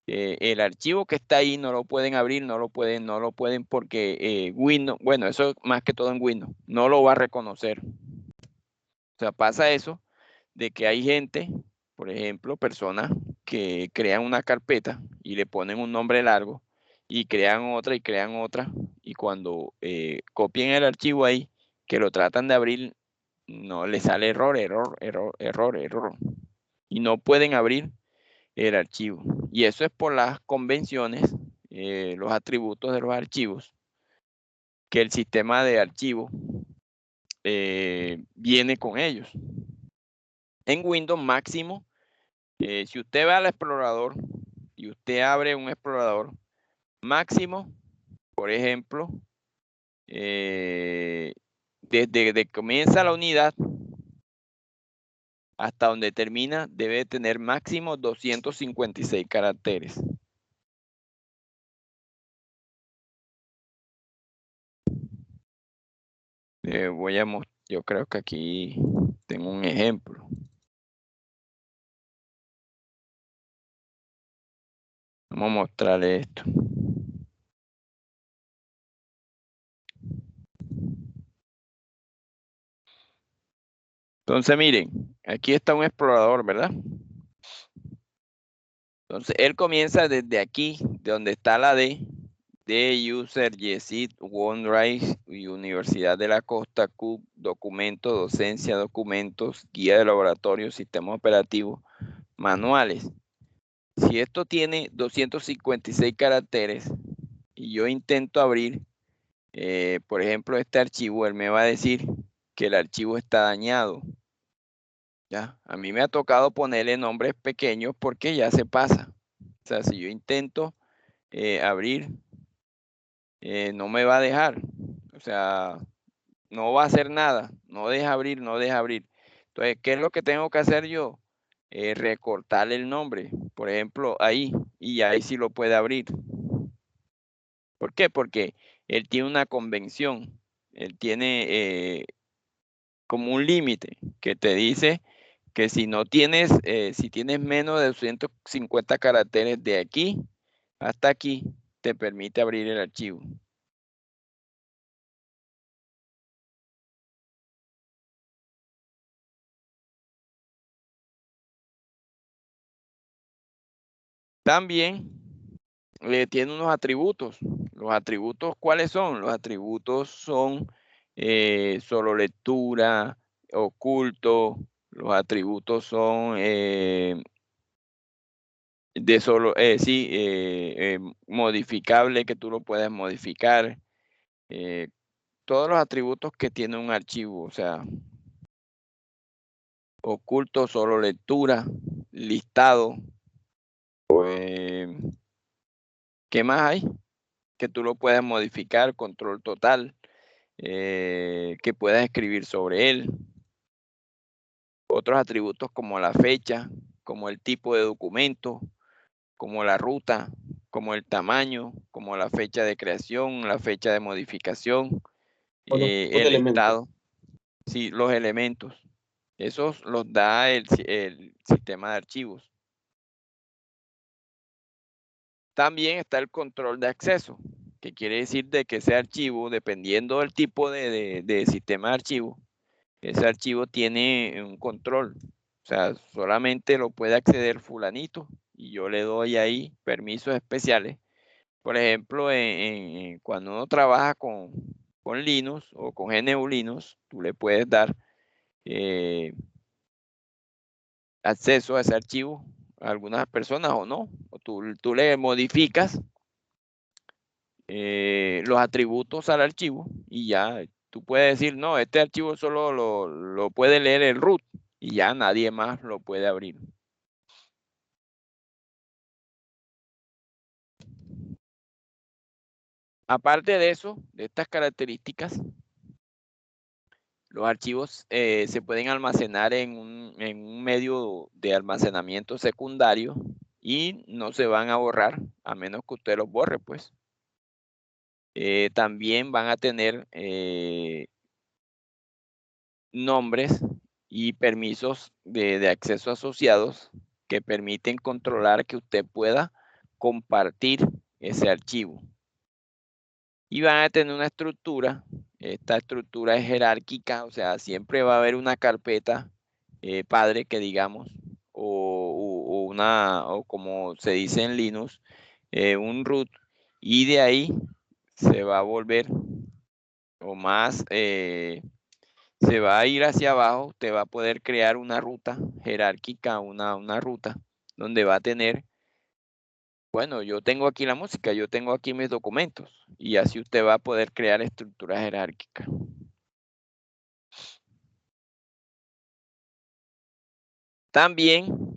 el archivo que está ahí no lo pueden abrir, no lo pueden porque Windows, bueno, eso más que todo en Windows, no lo va a reconocer. O sea, pasa eso de que hay gente, por ejemplo, personas que crean una carpeta y le ponen un nombre largo y crean otra y cuando copien el archivo ahí, que lo tratan de abrir, no le sale error y no pueden abrir el archivo. Y eso es por las convenciones, los atributos de los archivos, que el sistema de archivo viene con ellos. En Windows máximo, si usted va al explorador y usted abre un explorador máximo, por ejemplo, desde que comienza la unidad hasta donde termina, debe tener máximo 256 caracteres. Yo creo que aquí tengo un ejemplo. Vamos a mostrarle esto. Entonces, miren, aquí está un explorador, ¿verdad? Entonces, él comienza desde aquí, de donde está la D, de User, Yesit, OneDrive y Universidad de la Costa, CUB, documentos, docencia, documentos, guía de laboratorio, sistemas operativos, manuales. Si esto tiene 256 caracteres y yo intento abrir, por ejemplo, este archivo, él me va a decir que el archivo está dañado. ¿Ya? A mí me ha tocado ponerle nombres pequeños porque ya se pasa. O sea, si yo intento abrir, no me va a dejar. O sea, no va a hacer nada. No deja abrir, no deja abrir. Entonces, ¿qué es lo que tengo que hacer yo? Recortarle el nombre. Por ejemplo, ahí. Y ahí sí lo puede abrir. ¿Por qué? Porque él tiene una convención. Él tiene como un límite que te dice que si no tienes, si tienes menos de 250 caracteres de aquí hasta aquí, te permite abrir el archivo. También tiene unos atributos. Los atributos, ¿cuáles son? Los atributos son solo lectura, oculto. Los atributos son de solo, modificable, que tú lo puedes modificar. Todos los atributos que tiene un archivo, o sea, oculto, solo lectura, listado. ¿Qué más hay? Que tú lo puedes modificar, control total, que puedas escribir sobre él. Otros atributos como la fecha, como el tipo de documento, como la ruta, como el tamaño, como la fecha de creación, la fecha de modificación, el elementos. estado, sí, los elementos. Esos los da el sistema de archivos. También está el control de acceso, que quiere decir de que ese archivo, dependiendo del tipo de sistema de archivo, ese archivo tiene un control. O sea, solamente lo puede acceder fulanito y yo le doy ahí permisos especiales. Por ejemplo, cuando uno trabaja con Linux o con GNU Linux, tú le puedes dar acceso a ese archivo a algunas personas o no. O tú le modificas los atributos al archivo y ya tú puedes decir, no, este archivo solo lo puede leer el root y ya nadie más lo puede abrir. Aparte de eso, de estas características, los archivos se pueden almacenar en un medio de almacenamiento secundario y no se van a borrar a menos que usted los borre, pues. También van a tener nombres y permisos de acceso asociados que permiten controlar que usted pueda compartir ese archivo. Y van a tener una estructura. Esta estructura es jerárquica, o sea, siempre va a haber una carpeta padre que digamos, o como se dice en Linux, un root, y de ahí se va a volver o más, se va a ir hacia abajo. Usted va a poder crear una ruta jerárquica, una ruta donde va a tener, bueno, yo tengo aquí la música, yo tengo aquí mis documentos, y así usted va a poder crear estructuras jerárquicas. También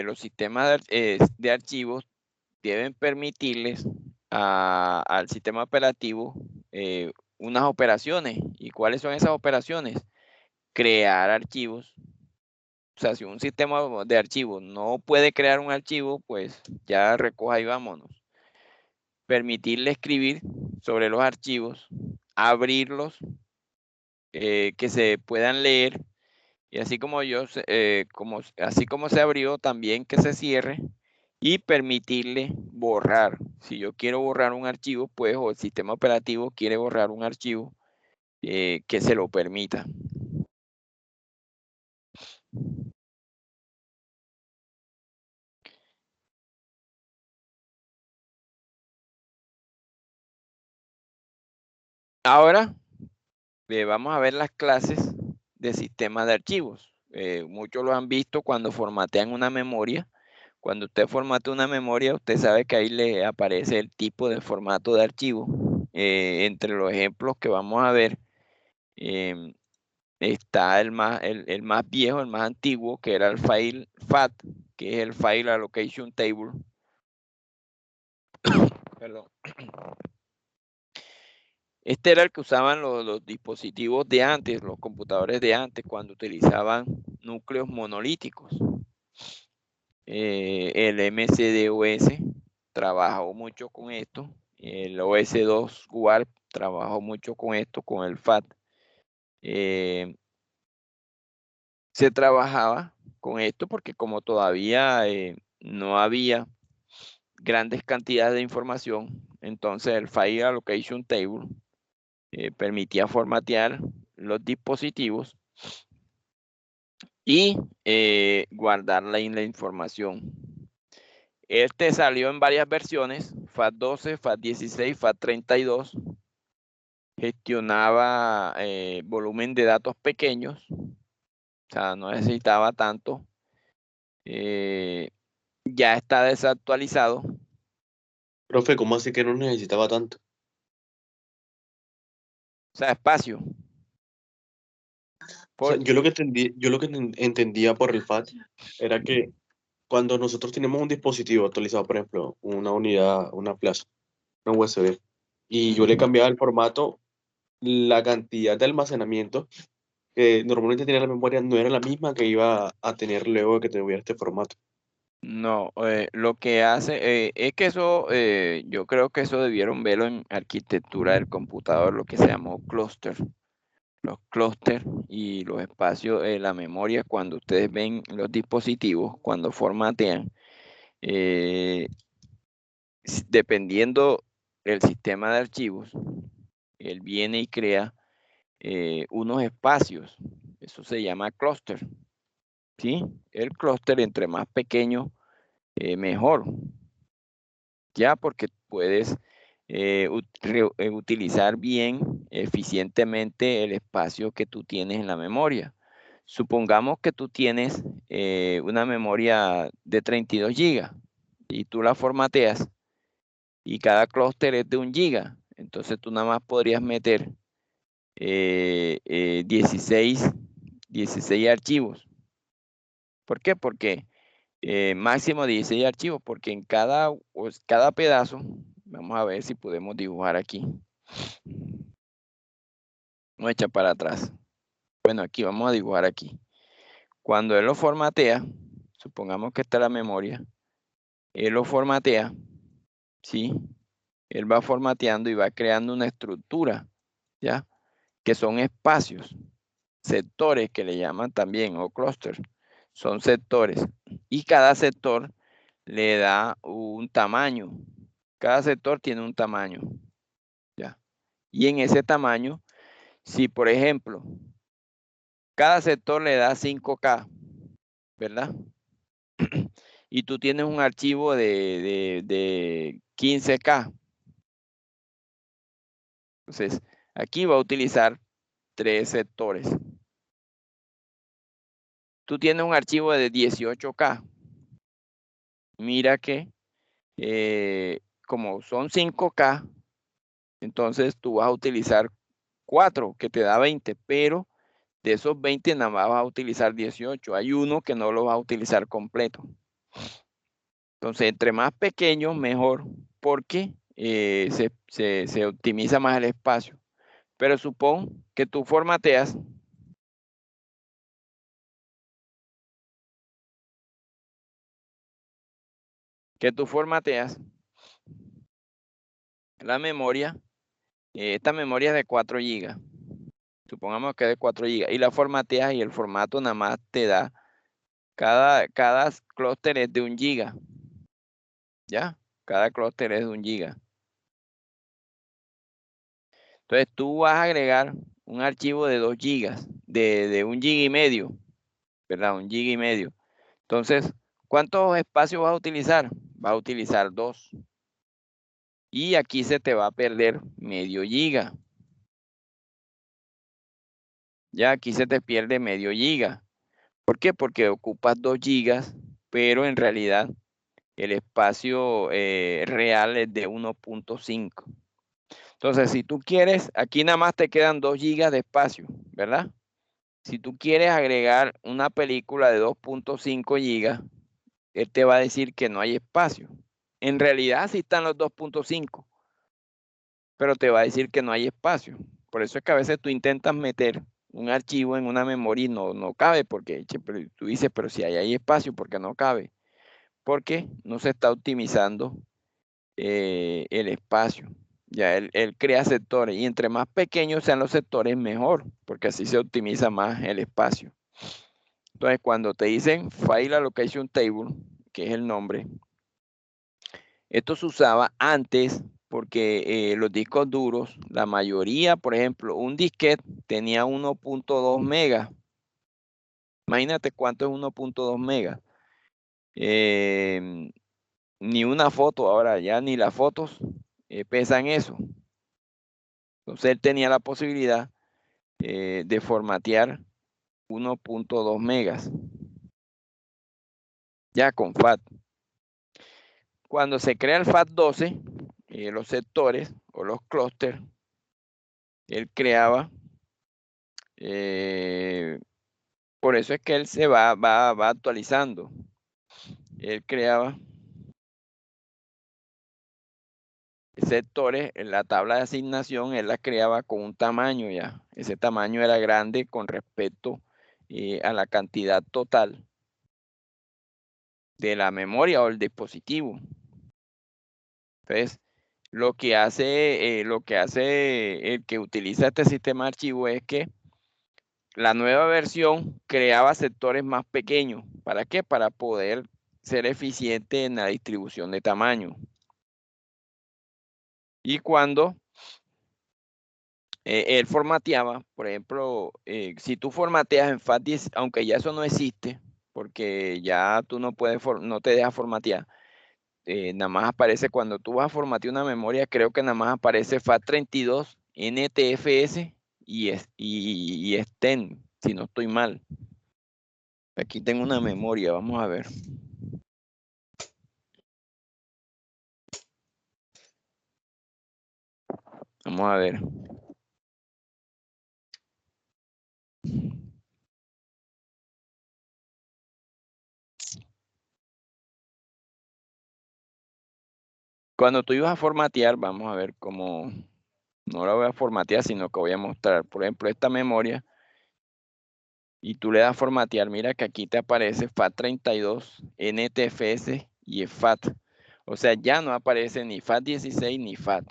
los sistemas de archivos deben permitirles al sistema operativo unas operaciones. ¿Y cuáles son esas operaciones? Crear archivos. O sea, si un sistema de archivos no puede crear un archivo, pues ya recoja y vámonos. Permitirle escribir sobre los archivos, abrirlos, que se puedan leer, y así como así como se abrió, también que se cierre, y permitirle borrar. Si yo quiero borrar un archivo, pues, o el sistema operativo quiere borrar un archivo, que se lo permita. Ahora vamos a ver las clases de sistema de archivos. Muchos lo han visto cuando formatean una memoria. Cuando usted formatea una memoria, usted sabe que ahí le aparece el tipo de formato de archivo. Entre los ejemplos que vamos a ver, está el más viejo, el más antiguo, que era el file FAT, que es el File Allocation Table. Perdón. Este era el que usaban los dispositivos de antes, los computadores de antes, cuando utilizaban núcleos monolíticos. El MCDOS trabajó mucho con esto. El OS2 Warp trabajó mucho con esto, con el FAT. Se trabajaba con esto porque como todavía no había grandes cantidades de información, entonces el File Allocation Table permitía formatear los dispositivos y guardar la información. Este salió en varias versiones, FAT12, FAT16, FAT32. Gestionaba volumen de datos pequeños, o sea, no necesitaba tanto. Ya está desactualizado. Profe, ¿cómo así que no necesitaba tanto? O sea, espacio. O sea, yo lo que entendía por el FAT era que cuando nosotros tenemos un dispositivo actualizado, por ejemplo, una unidad, una flash, una USB, y yo le cambiaba el formato, la cantidad de almacenamiento que normalmente tenía la memoria no era la misma que iba a tener luego de que tuviera este formato. No, lo que hace es que eso, yo creo que eso debieron verlo en arquitectura del computador, lo que se llamó clúster. Los clústeres y los espacios de la memoria, cuando ustedes ven los dispositivos, cuando formatean, dependiendo del sistema de archivos, él viene y crea unos espacios. Eso se llama clúster. ¿Sí? El clúster, entre más pequeño, mejor. Ya, porque puedes utilizar bien, eficientemente el espacio que tú tienes en la memoria. Supongamos que tú tienes una memoria de 32 GB y tú la formateas y cada clúster es de 1 GB. Entonces tú nada más podrías meter 16 archivos. ¿Por qué? Porque máximo 16 archivos, porque en cada pedazo, vamos a ver si podemos dibujar aquí. Vamos a echar para atrás. Bueno, aquí vamos a dibujar aquí. Cuando él lo formatea, supongamos que está la memoria, él lo formatea, ¿sí? Él va formateando y va creando una estructura, ¿ya? Que son espacios, sectores que le llaman también, o clúster, son sectores. Y cada sector le da un tamaño. Cada sector tiene un tamaño, ¿ya? Y en ese tamaño, si por ejemplo, cada sector le da 5K, ¿verdad? Y tú tienes un archivo de 15K. Entonces, aquí va a utilizar 3 sectores. Tú tienes un archivo de 18K. Mira que como son 5K, entonces tú vas a utilizar 4, que te da 20, pero de esos 20 nada más vas a utilizar 18. Hay uno que no lo vas a utilizar completo. Entonces, entre más pequeño, mejor, porque se optimiza más el espacio. Pero supón que tú formateas la memoria. Esta memoria es de 4 GB. Supongamos que es de 4 GB. Y la formateas y el formato nada más te da. Cada clúster es de 1 GB. ¿Ya? Cada clúster es de 1 GB. Entonces tú vas a agregar un archivo de 2 GB. De 1 GB y medio. ¿Verdad? 1 GB y medio. Entonces, ¿cuántos espacios vas a utilizar? Vas a utilizar 2. Y aquí se te va a perder medio giga. Ya aquí se te pierde medio giga. ¿Por qué? Porque ocupas 2 gigas, pero en realidad el espacio real es de 1.5. Entonces, si tú quieres, aquí nada más te quedan 2 gigas de espacio, ¿verdad? Si tú quieres agregar una película de 2.5 gigas, él te va a decir que no hay espacio. En realidad sí están los 2.5, pero te va a decir que no hay espacio. Por eso es que a veces tú intentas meter un archivo en una memoria y no cabe, porque pero tú dices, pero si hay espacio, ¿por qué no cabe? Porque no se está optimizando el espacio. Ya él crea sectores y entre más pequeños sean los sectores, mejor, porque así se optimiza más el espacio. Entonces, cuando te dicen File Allocation Table, que es el nombre, esto se usaba antes porque los discos duros, la mayoría, por ejemplo, un disquete tenía 1.2 megas. Imagínate cuánto es 1.2 megas. Ni una foto, ahora ya ni las fotos pesan eso. Entonces él tenía la posibilidad de formatear 1.2 megas, ya con FAT. Cuando se crea el FAT12, los sectores o los clústeres, él creaba, por eso es que él se va actualizando. Él creaba sectores, en la tabla de asignación, él la creaba con un tamaño ya. Ese tamaño era grande con respecto a la cantidad total de la memoria o el dispositivo. Entonces, lo que hace el que utiliza este sistema de archivo es que la nueva versión creaba sectores más pequeños. ¿Para qué? Para poder ser eficiente en la distribución de tamaño. Y cuando él formateaba, por ejemplo, si tú formateas en FAT10, aunque ya eso no existe, porque ya tú no puedes, no te deja formatear, nada más aparece cuando tú vas a formatear una memoria, creo que nada más aparece FAT32, NTFS y STEN, si no estoy mal. Aquí tengo una memoria, vamos a ver. Vamos a ver. Cuando tú ibas a formatear, vamos a ver cómo, no la voy a formatear, sino que voy a mostrar, por ejemplo, esta memoria, y tú le das formatear, mira que aquí te aparece FAT32, NTFS y FAT. O sea, ya no aparece ni FAT16 ni FAT.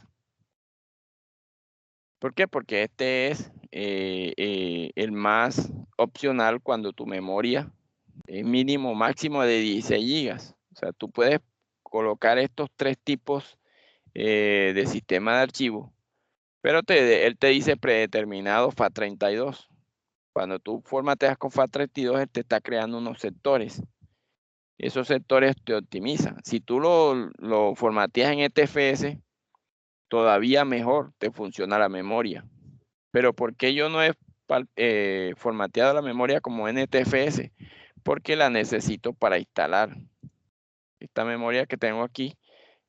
¿Por qué? Porque este es el más opcional cuando tu memoria es mínimo máximo de 16 gigas. O sea, tú puedes colocar estos 3 tipos de sistema de archivo, pero él te dice predeterminado FAT32. Cuando tú formateas con FAT32, él te está creando unos sectores. Esos sectores te optimizan. Si tú lo formateas en NTFS, todavía mejor te funciona la memoria. Pero ¿por qué yo no he formateado la memoria como NTFS? Porque la necesito para instalar. Esta memoria que tengo aquí,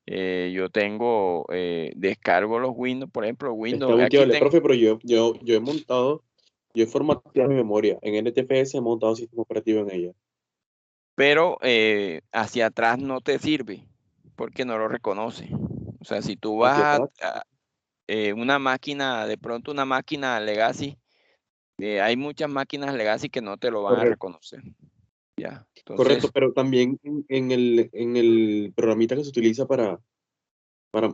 yo tengo, descargo los Windows, por ejemplo, Está Windows. Aquí buteable, profe, pero yo he formateado mi memoria. En NTFS he montado sistema operativo en ella. pero hacia atrás no te sirve porque no lo reconoce. O sea, si tú Hacia vas atrás. a una máquina, de pronto una máquina legacy, hay muchas máquinas legacy que no te lo van a Correcto. reconocer. Ya, Correcto, entonces, pero también en el programita que se utiliza para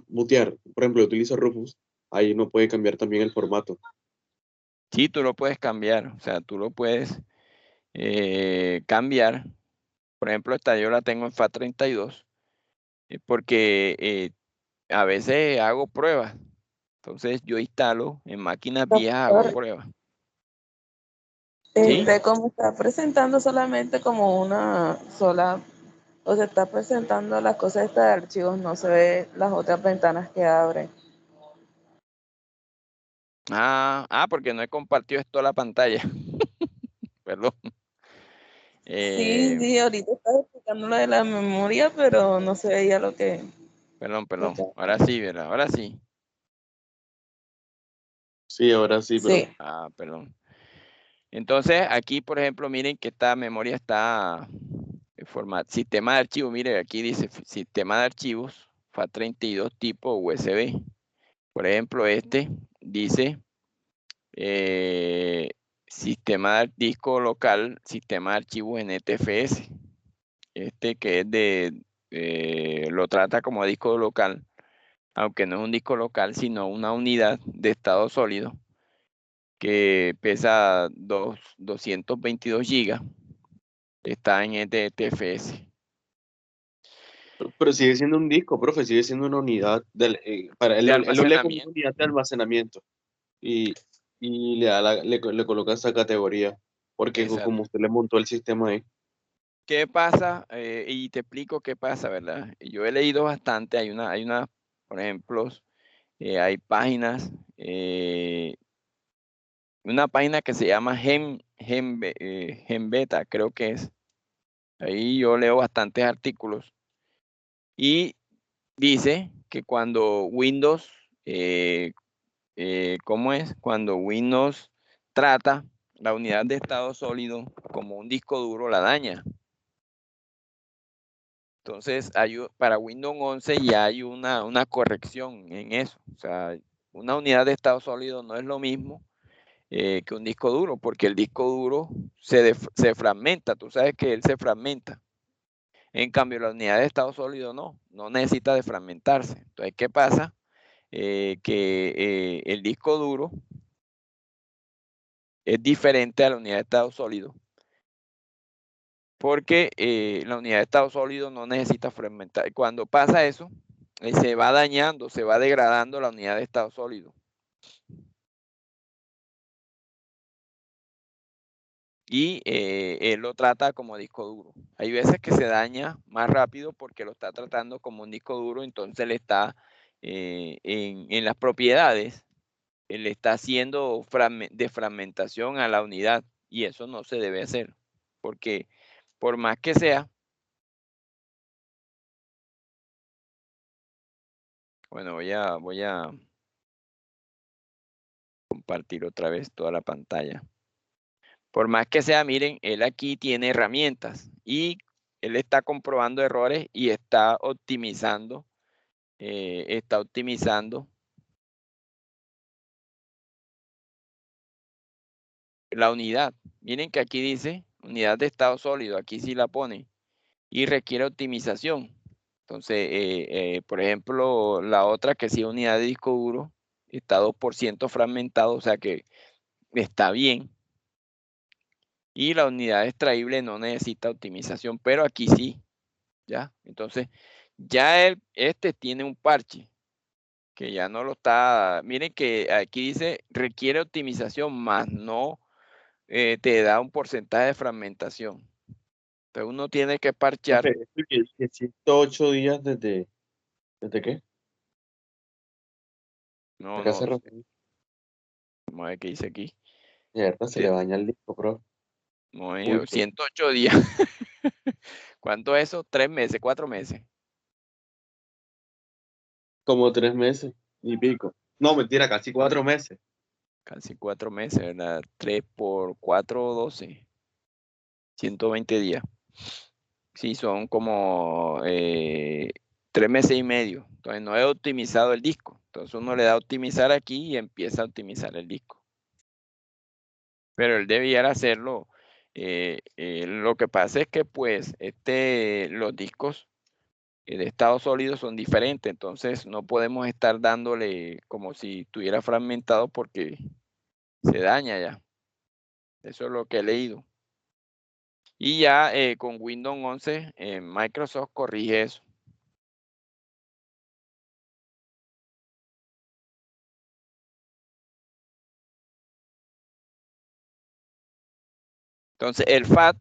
bootear, por ejemplo, yo utilizo Rufus, ahí uno puede cambiar también el formato. sí, tú lo puedes cambiar. O sea, tú lo puedes cambiar. Por ejemplo, esta yo la tengo en FAT32 porque a veces hago pruebas. Entonces yo instalo en máquinas viejas, hago Doctor, pruebas. ¿Sí? como está presentando solamente como una sola, o sea, está presentando las cosas estas de archivos, no se ve las otras ventanas que abren. Porque no he compartido esto a la pantalla. Perdón. Sí, ahorita estaba explicando lo de la memoria, pero no se veía lo que... Perdón. Ahora sí, ¿verdad? Ahora sí. Sí, ahora sí, pero Sí. Perdón. Entonces, aquí, por ejemplo, miren que esta memoria está en formato sistema de archivos. Miren, aquí dice sistema de archivos FAT32 tipo USB. Por ejemplo, este dice sistema de disco local, sistema de archivos NTFS. Este que es lo trata como disco local, aunque no es un disco local, sino una unidad de estado sólido que pesa 222 gigas, está en NTFS. pero sigue siendo un disco, profe, sigue siendo una unidad para él, De él lo lee como una almacenamiento. unidad de almacenamiento y, le coloca esa categoría, porque Exacto. como usted le montó el sistema ahí. ¿Qué pasa? Y te explico qué pasa, ¿verdad? Yo he leído bastante, hay una, por ejemplo, hay páginas, una página que se llama Genbeta, creo que es. Ahí yo leo bastantes artículos y dice que cuando Windows, ¿cómo es? Cuando Windows trata la unidad de estado sólido como un disco duro, la daña. Entonces, para Windows 11 ya hay una corrección en eso. O sea, una unidad de estado sólido no es lo mismo que un disco duro, porque el disco duro se fragmenta. Tú sabes que él se fragmenta. En cambio, la unidad de estado sólido no necesita de fragmentarse. Entonces, ¿qué pasa? Que el disco duro es diferente a la unidad de estado sólido, porque la unidad de estado sólido no necesita fragmentar. Cuando pasa eso, se va dañando, se va degradando la unidad de estado sólido. Y él lo trata como disco duro. Hay veces que se daña más rápido porque lo está tratando como un disco duro, entonces le está en las propiedades, le está haciendo de fragmentación a la unidad y eso no se debe hacer, porque por más que sea, bueno, voy a compartir otra vez toda la pantalla. Por más que sea, miren, él aquí tiene herramientas y él está comprobando errores y está optimizando la unidad. Miren que aquí dice unidad de estado sólido, aquí sí la pone y requiere optimización. Entonces, por ejemplo, la otra que sí es unidad de disco duro está 2% fragmentado, o sea que está bien. Y la unidad extraíble no necesita optimización, pero aquí sí, ¿ya? Entonces, ya este tiene un parche que ya no lo está. Miren que aquí dice requiere optimización, más no te da un porcentaje de fragmentación. Entonces uno tiene que parchear. Profe, que 108 días ¿desde qué? No, Acá se refiere. vamos a ver qué dice aquí. De verdad se le daña el disco, profe. No, Uy, 108 días. ¿Cuánto es eso? 3 meses, 4 meses. como 3 meses y pico. No, mentira, casi 4 meses. Casi 4 meses, ¿verdad? 3 por 4, 12. 120 días. Sí, son como 3 meses y medio. Entonces no he optimizado el disco. Entonces uno le da a optimizar aquí y empieza a optimizar el disco. Pero él debiera hacerlo. Lo que pasa es que pues los discos de estado sólido son diferentes. Entonces no podemos estar dándole como si estuviera fragmentado porque se daña ya. Eso es lo que he leído. Y ya con Windows 11, Microsoft corrige eso. Entonces, el FAT,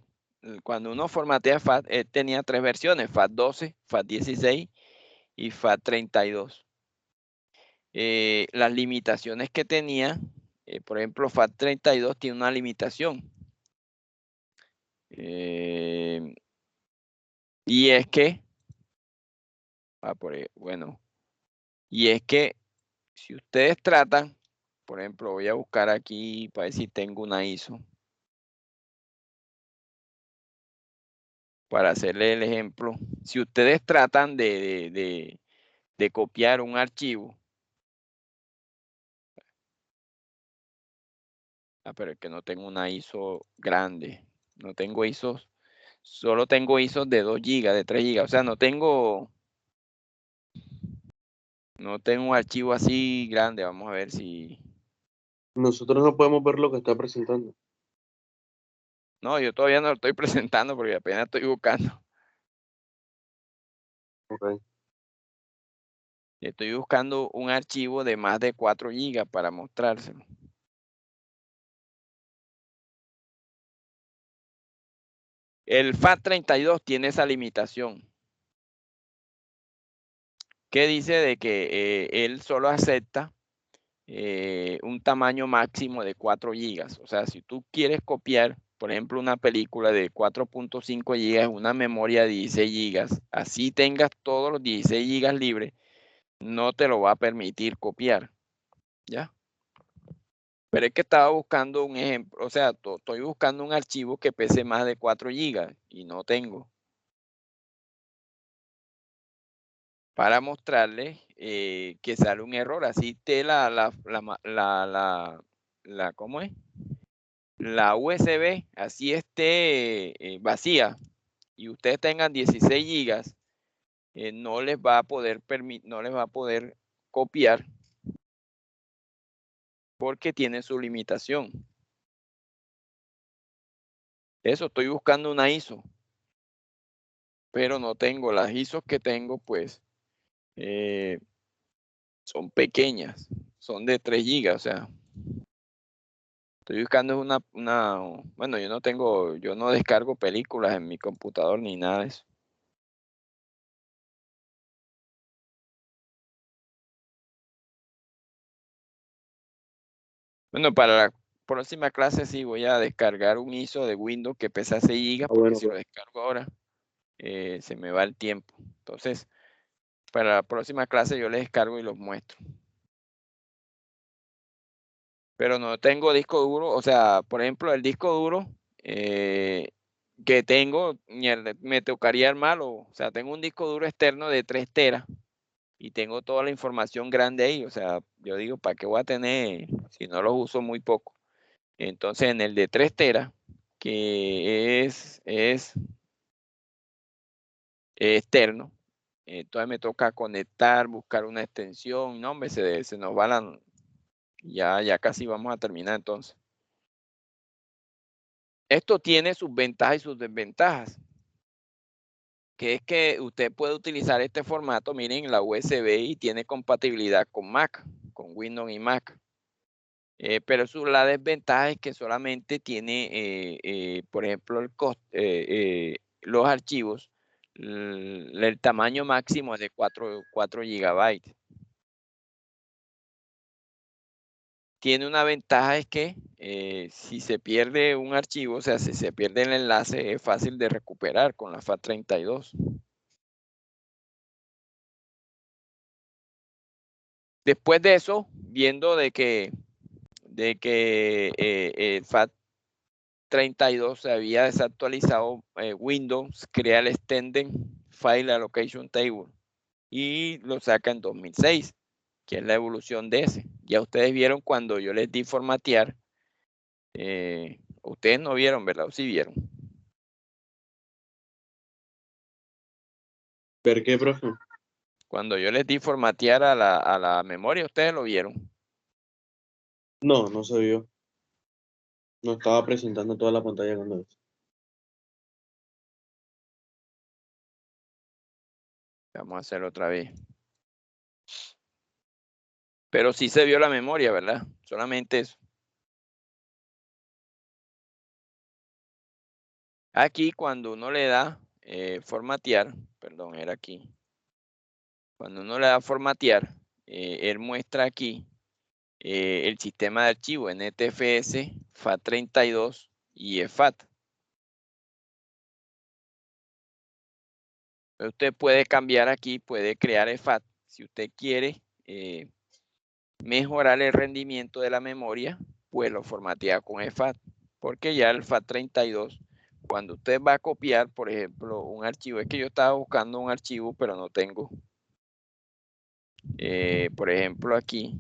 cuando uno formatea FAT, tenía 3 versiones, FAT 12, FAT 16 y FAT 32. Las limitaciones que tenía por ejemplo, FAT32 tiene una limitación. Y es que, bueno, y es que si ustedes tratan, por ejemplo, voy a buscar aquí para ver si tengo una ISO. Para hacerle el ejemplo, si ustedes tratan de copiar un archivo, pero es que no tengo una ISO grande, no tengo ISOs, solo tengo ISOs de 2 GB, de 3 GB, o sea, no tengo un archivo así grande. Vamos a ver si... Nosotros no podemos ver lo que está presentando. No, yo todavía no lo estoy presentando porque apenas estoy buscando. Ok. Estoy buscando un archivo de más de 4 GB para mostrárselo. El FAT32 tiene esa limitación, que dice de que él solo acepta un tamaño máximo de 4 GB. O sea, si tú quieres copiar, por ejemplo, una película de 4.5 GB, una memoria de 16 GB, así tengas todos los 16 GB libres, no te lo va a permitir copiar, ¿ya? Pero es que estaba buscando un ejemplo, o sea, estoy buscando un archivo que pese más de 4 GB y no tengo. Para mostrarles que sale un error, así esté ¿cómo es? La USB, así esté vacía y ustedes tengan 16 GB, no les va a poder copiar porque tiene su limitación. Eso, estoy buscando una ISO, pero no tengo. Las ISOs que tengo, pues, son pequeñas, son de 3 GB, o sea. Estoy buscando bueno, yo no descargo películas en mi computador ni nada de eso. Bueno, para la próxima clase sí voy a descargar un ISO de Windows que pesa 6 GB, porque bueno, si lo descargo ahora, se me va el tiempo. Entonces, para la próxima clase yo les descargo y los muestro. Pero no tengo disco duro, o sea, por ejemplo, el disco duro que tengo, me tocaría armarlo. O sea, tengo un disco duro externo de 3 teras y tengo toda la información grande ahí. O sea, yo digo, ¿para qué voy a tener si no los uso muy poco? Entonces, en el de 3 teras, que es externo, entonces me toca conectar, buscar una extensión. No, hombre, se nos va ya casi vamos a terminar entonces. Esto tiene sus ventajas y sus desventajas, que es que usted puede utilizar este formato, miren, la USB y tiene compatibilidad con Mac, con Windows y Mac. Pero la desventaja es que solamente tiene, por ejemplo, los archivos, el tamaño máximo es de 4 GB. Tiene una ventaja, es que si se pierde un archivo, o sea, si se pierde el enlace, es fácil de recuperar con la FAT32. Después de eso, viendo de que FAT32 se había desactualizado, Windows crea el Extended File Allocation Table y lo saca en 2006, que es la evolución de ese. Ya ustedes vieron cuando yo les di formatear, ustedes no vieron, ¿verdad? ¿O sí vieron? ¿Ver qué, profe? Cuando yo les di formatear a la memoria, ustedes lo vieron. No, no se vio. No estaba presentando toda la pantalla cuando eso. Vamos a hacerlo otra vez. Pero sí se vio la memoria, ¿verdad? Solamente eso. Aquí cuando uno le da formatear, perdón, era aquí. Cuando uno le da formatear, él muestra aquí el sistema de archivo NTFS, FAT32 y EFAT. Usted puede cambiar aquí, puede crear EFAT. Si usted quiere mejorar el rendimiento de la memoria, pues lo formatea con EFAT. Porque ya el FAT32, cuando usted va a copiar, por ejemplo, un archivo, es que yo estaba buscando un archivo, pero no tengo. Por ejemplo, aquí,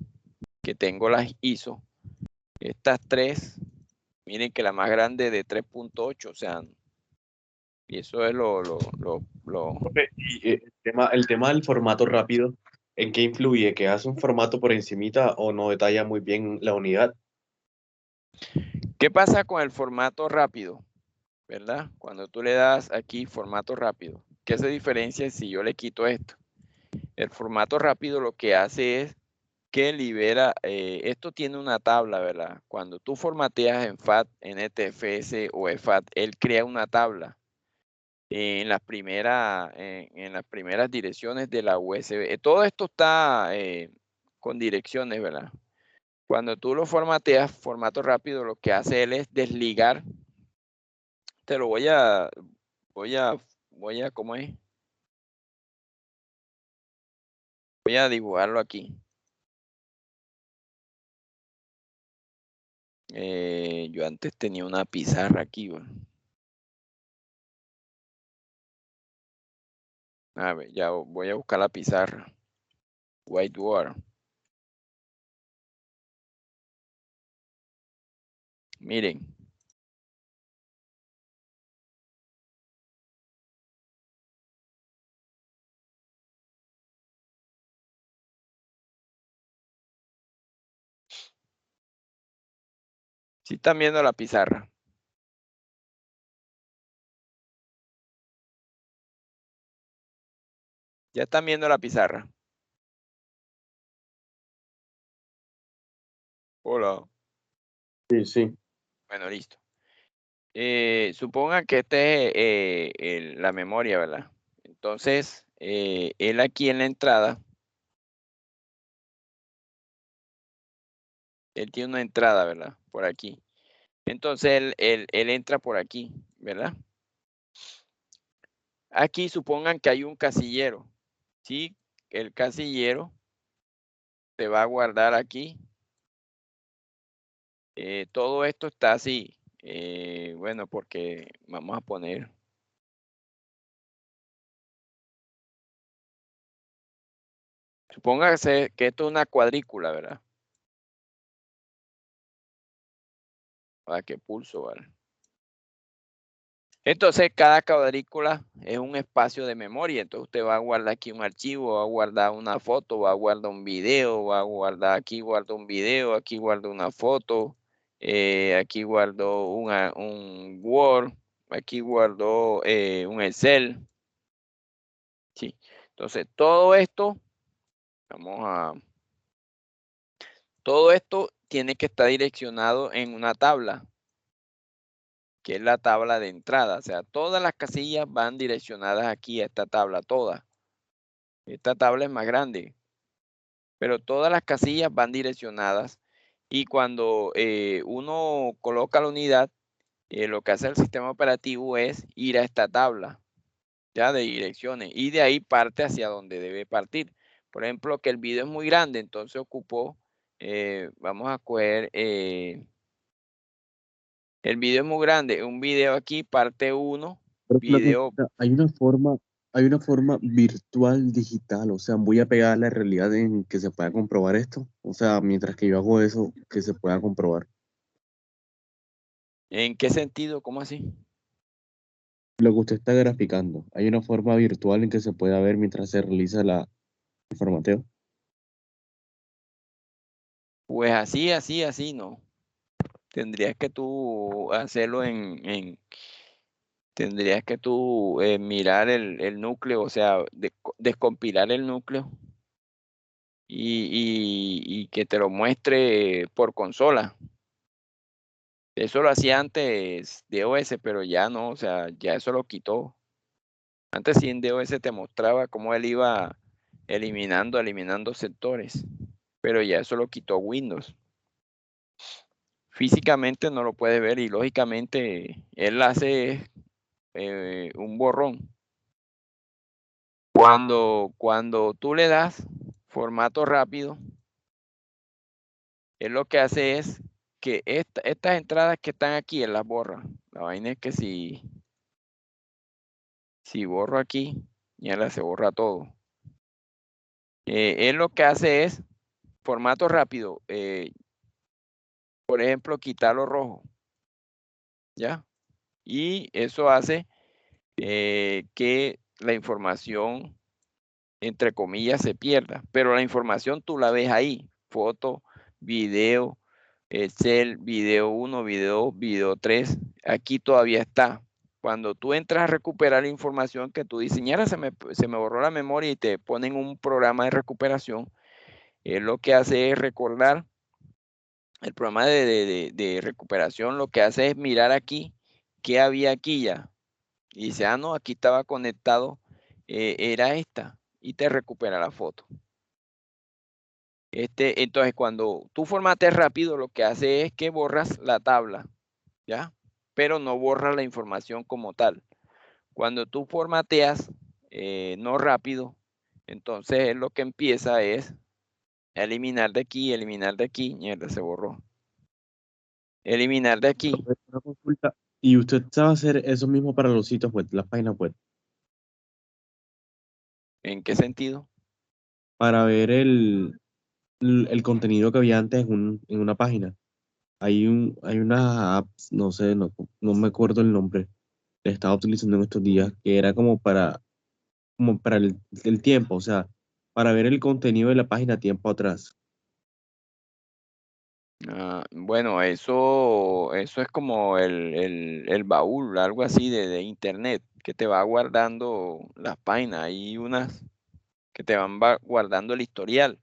que tengo las ISO. Estas tres, miren que la más grande de 3.8, o sea, y eso es lo Profe, y el tema del formato rápido, ¿en qué influye? ¿Que hace un formato por encimita o no detalla muy bien la unidad? ¿Qué pasa con el formato rápido? ¿Verdad? Cuando tú le das aquí formato rápido, ¿qué se diferencia si yo le quito esto? El formato rápido lo que hace es que libera, esto tiene una tabla, ¿verdad? Cuando tú formateas en FAT, NTFS o EFAT, él crea una tabla en las primeras direcciones de la USB. Todo esto está con direcciones, ¿verdad? Cuando tú lo formateas, formato rápido, lo que hace él es desligar. Te lo voy a, ¿cómo es? Voy a dibujarlo aquí. Yo antes tenía una pizarra aquí, ¿verdad? A ver, ya voy a buscar la pizarra. Whiteboard. Miren. Si están viendo la pizarra. Ya están viendo la pizarra. Hola. Sí, sí. Bueno, listo. Supongan que este es la memoria, ¿verdad? Entonces, él aquí en la entrada, él tiene una entrada, ¿verdad? Por aquí. Entonces, él entra por aquí, ¿verdad? Aquí supongan que hay un casillero. ¿Sí? El casillero se va a guardar aquí. Todo esto está así. Bueno, porque vamos a poner... Supóngase que esto es una cuadrícula, ¿verdad? ¿A qué pulso, vale? Entonces, cada cuadrícula es un espacio de memoria. Entonces, usted va a guardar aquí un archivo, va a guardar una foto, va a guardar un video, va a guardar aquí, guardo un video, aquí guardo una foto, aquí guardo un Word, aquí guardo un Excel. Sí. Entonces, todo esto, todo esto tiene que estar direccionado en una tabla, que es la tabla de entrada. O sea, todas las casillas van direccionadas aquí a esta tabla, todas. Esta tabla es más grande, pero todas las casillas van direccionadas. Y cuando uno coloca la unidad, lo que hace el sistema operativo es ir a esta tabla ya de direcciones y de ahí parte hacia donde debe partir. Por ejemplo, que el video es muy grande, entonces ocupó, vamos a coger, el video es muy grande, un video aquí, parte 1, Pero una video. consulta, hay una forma virtual digital, o sea, voy a pegar la realidad en que se pueda comprobar esto. O sea, mientras que yo hago eso, que se pueda comprobar. ¿En qué sentido? ¿Cómo así? Lo que usted está graficando, hay una forma virtual en que se pueda ver mientras se realiza el formateo. Pues así, no. Tendrías que tú hacerlo tendrías que tú mirar el núcleo, o sea, descompilar el núcleo y que te lo muestre por consola. Eso lo hacía antes DOS, pero ya no, o sea, ya eso lo quitó. Antes sí en DOS te mostraba cómo él iba eliminando sectores. pero ya eso lo quitó Windows. Físicamente no lo puedes ver y lógicamente él hace un borrón. Cuando tú le das formato rápido, él lo que hace es que estas entradas que están aquí, él las borra. La vaina es que si borro aquí, ya se borra todo. Él lo que hace es formato rápido. Por ejemplo, quitar lo rojo. ¿Ya? Y eso hace que la información, entre comillas, se pierda. Pero la información tú la ves ahí. Foto, video, Excel, video 1, video 2, video 3. Aquí todavía está. Cuando tú entras a recuperar la información que tú dices, "Ñara, se me borró la memoria", y te ponen un programa de recuperación, lo que hace es recordar. El programa de recuperación lo que hace es mirar aquí qué había aquí ya. Y dice, no, aquí estaba conectado, era esta, y te recupera la foto. Entonces, cuando tú formateas rápido, lo que hace es que borras la tabla, ¿ya? Pero no borras la información como tal. Cuando tú formateas no rápido, entonces lo que empieza es eliminar de aquí, mierda, se borró. Eliminar de aquí. Profe, una consulta. ¿Y usted sabe hacer eso mismo para los sitios web, las páginas web? ¿En qué sentido? Para ver el contenido que había antes en una página. Hay una app, no sé, no me acuerdo el nombre, la estaba utilizando en estos días, que era como para el tiempo, o sea, para ver el contenido de la página tiempo atrás. Bueno, eso es como el baúl, algo así de internet, que te va guardando las páginas. Hay unas que te van guardando el historial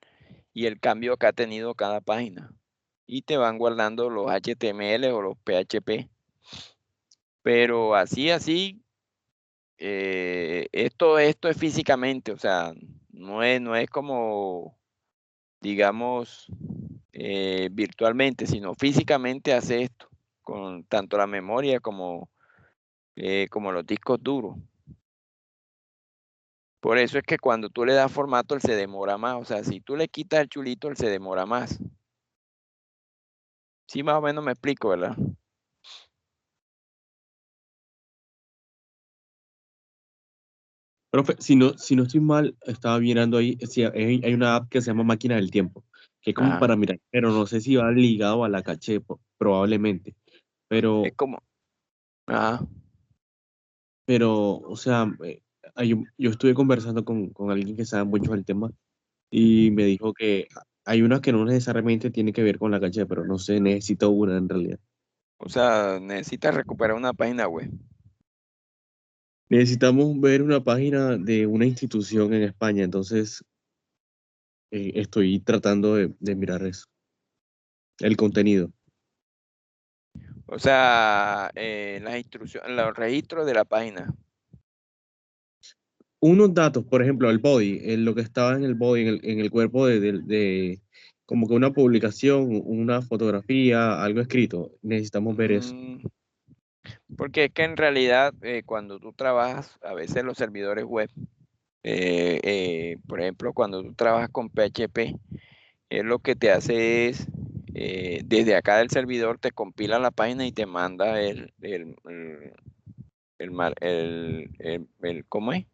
y el cambio que ha tenido cada página. Y te van guardando los HTML o los PHP. Pero así, esto es físicamente, o sea, no es como, digamos, virtualmente, sino físicamente hace esto, con tanto la memoria como los discos duros. Por eso es que cuando tú le das formato, él se demora más. O sea, si tú le quitas el chulito, él se demora más. Sí, más o menos me explico, ¿verdad? Profe, si no estoy mal, estaba mirando ahí, sí, hay una app que se llama Máquina del Tiempo, que es como Ajá. para mirar, pero no sé si va ligado a la caché, probablemente. Es Pero, como, ajá. o sea, yo estuve conversando con alguien que sabe mucho del tema y me dijo que hay unas que no necesariamente tienen que ver con la caché, pero no sé, necesito una en realidad. O sea, necesitas recuperar una página web. Necesitamos ver una página de una institución en España, entonces estoy tratando de mirar eso, el contenido. O sea, las instrucciones, los registros de la página. Unos datos, por ejemplo, el body, en lo que estaba en el body, en el cuerpo como que una publicación, una fotografía, algo escrito. Necesitamos ver eso. Mm, Porque es que en realidad cuando tú trabajas, a veces los servidores web, por ejemplo, cuando tú trabajas con PHP, lo que te hace es, desde acá del servidor te compila la página y te manda ¿cómo es?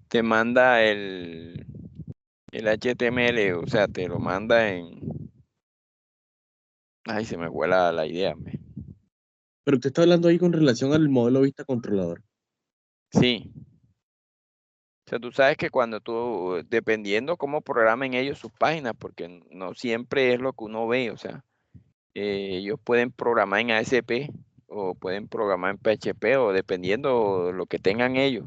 Te manda el HTML, o sea, te lo manda ay, se me fue la idea, Pero usted está hablando ahí con relación al modelo vista controlador. Sí. O sea, tú sabes que cuando tú, dependiendo cómo programen ellos sus páginas, porque no siempre es lo que uno ve, o sea, ellos pueden programar en ASP o pueden programar en PHP o dependiendo de lo que tengan ellos.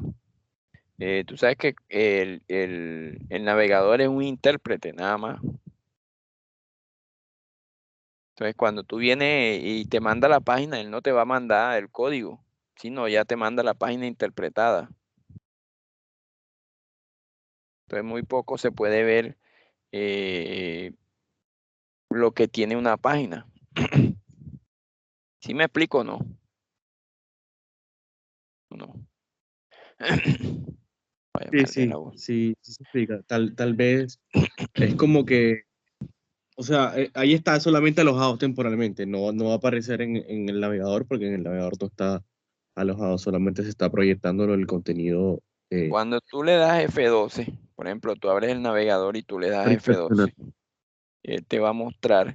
Tú sabes que el navegador es un intérprete nada más. Entonces, cuando tú vienes y te manda la página, él no te va a mandar el código, sino ya te manda la página interpretada. Entonces, muy poco se puede ver lo que tiene una página. ¿Sí me explico o no? No. Voy a Sí, perder la voz. sí se explica. Tal vez es como que, o sea, ahí está solamente alojado temporalmente, no va a aparecer en el navegador porque en el navegador no está alojado, solamente se está proyectando el contenido Cuando tú le das F12, por ejemplo, tú abres el navegador y tú le das prestacional. F12, él te va a mostrar,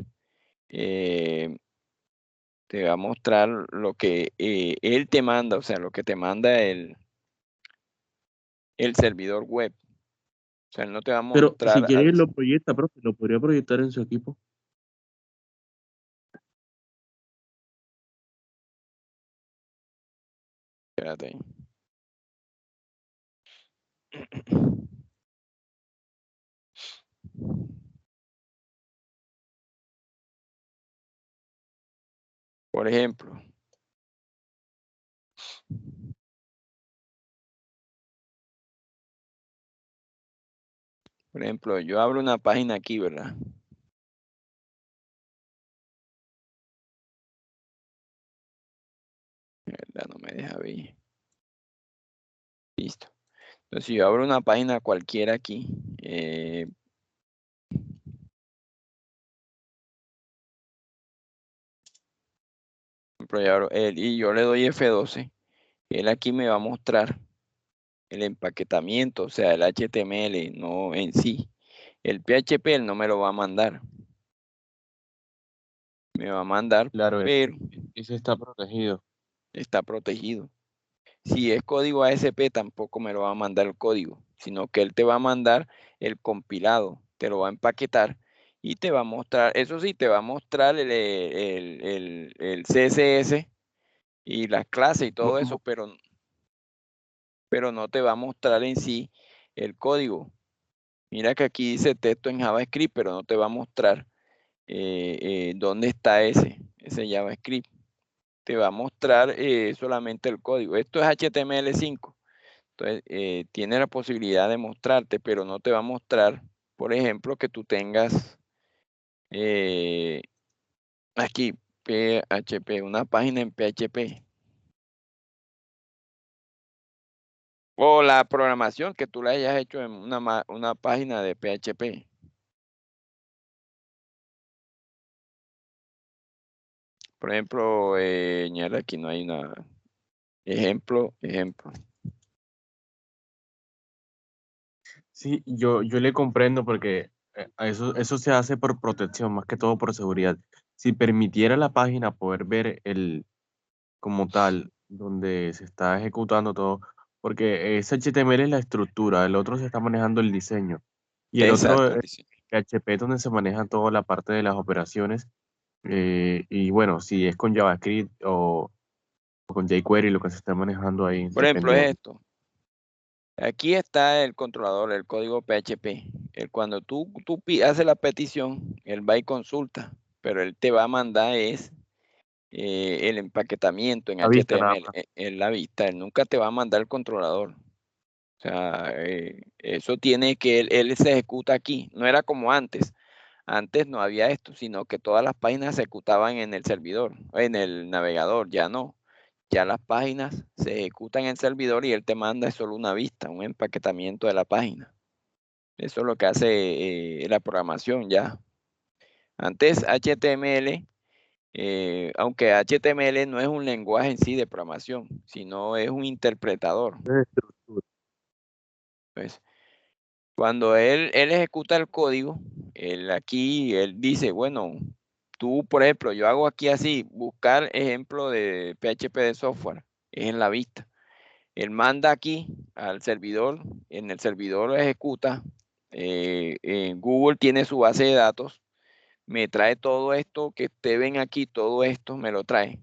lo que él te manda, o sea, lo que te manda el servidor web. O sea, él no te va a Pero si mostrar, quiere lo proyecta, profe, lo podría proyectar en su equipo. espérate ahí. Por ejemplo, yo abro una página aquí, ¿verdad? ¿Verdad? No me deja ver. Listo. Entonces, si yo abro una página cualquiera aquí, por ejemplo, y yo le doy F12, él aquí me va a mostrar el empaquetamiento, o sea, el HTML, no en sí. El PHP él no me lo va a mandar. Me va a mandar, Claro, pero ese está protegido. está protegido. Si es código ASP, tampoco me lo va a mandar el código, sino que él te va a mandar el compilado, te lo va a empaquetar y te va a mostrar, eso sí, te va a mostrar el CSS y las clases y todo eso, pero no te va a mostrar en sí el código. Mira que aquí dice texto en JavaScript, pero no te va a mostrar dónde está ese JavaScript. Te va a mostrar solamente el código. Esto es HTML5. Entonces, tiene la posibilidad de mostrarte, pero no te va a mostrar, por ejemplo, que tú tengas aquí PHP, una página en PHP. O la programación que tú la hayas hecho en una página de PHP. Por ejemplo, añade aquí no hay una ejemplo. Sí, yo le comprendo porque eso se hace por protección, más que todo por seguridad. Si permitiera la página poder ver como tal, donde se está ejecutando todo, porque ese HTML es la estructura, el otro se está manejando el diseño, y el otro Exacto, es PHP donde se maneja toda la parte de las operaciones, y bueno, si es con JavaScript o con jQuery lo que se está manejando ahí, Por ejemplo, depende. es esto. Aquí está el controlador, el código PHP. Cuando tú haces la petición, él va y consulta, pero él te va a mandar el empaquetamiento en La vista nada HTML, más. en la vista. Él nunca te va a mandar el controlador. O sea, eso tiene que él se ejecuta aquí. No era como antes. Antes no había esto, sino que todas las páginas se ejecutaban en el servidor, en el navegador. Ya no. Ya las páginas se ejecutan en el servidor y él te manda solo una vista, un empaquetamiento de la página. Eso es lo que hace la programación ya. Antes HTML, aunque HTML no es un lenguaje en sí de programación, sino es un interpretador. Pues, cuando él ejecuta el código, él dice, bueno, tú, por ejemplo, yo hago aquí así, buscar ejemplo de PHP de software, es en la vista. Él manda aquí al servidor, en el servidor lo ejecuta, en Google tiene su base de datos, me trae todo esto que ustedes ven aquí, todo esto me lo trae,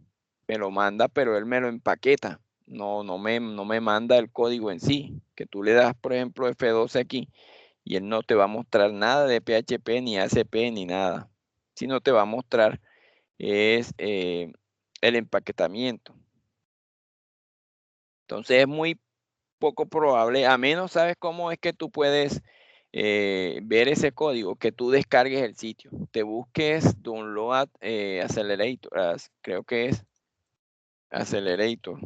me lo manda, pero él me lo empaqueta, no me manda el código en sí, que tú le das, por ejemplo, F12 aquí, y él no te va a mostrar nada de PHP, ni ASP, ni nada, sino te va a mostrar es el empaquetamiento. Entonces es muy poco probable, a menos sabes cómo es que tú puedes ver ese código, que tú descargues el sitio. Te busques Download Accelerator, creo que es Accelerator.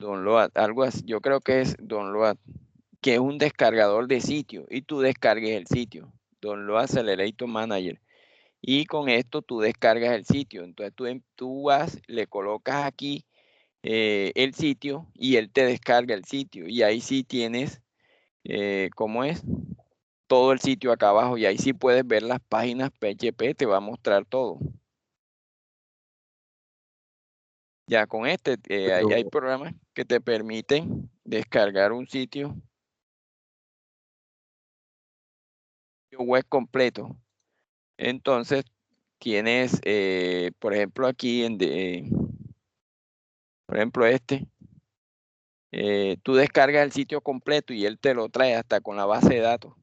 Download, algo así, yo creo que es Download, que es un descargador de sitio, y tú descargues el sitio. Download Accelerator Manager. Y con esto tú descargas el sitio. Entonces tú vas, le colocas aquí el sitio y él te descarga el sitio. Y ahí sí tienes, ¿cómo es? Todo el sitio acá abajo. Y ahí sí puedes ver las páginas PHP, te va a mostrar todo. Ya con este, hay programas que te permiten descargar un sitio web completo. Entonces tienes, por ejemplo, aquí por ejemplo, tú descargas el sitio completo y él te lo trae hasta con la base de datos.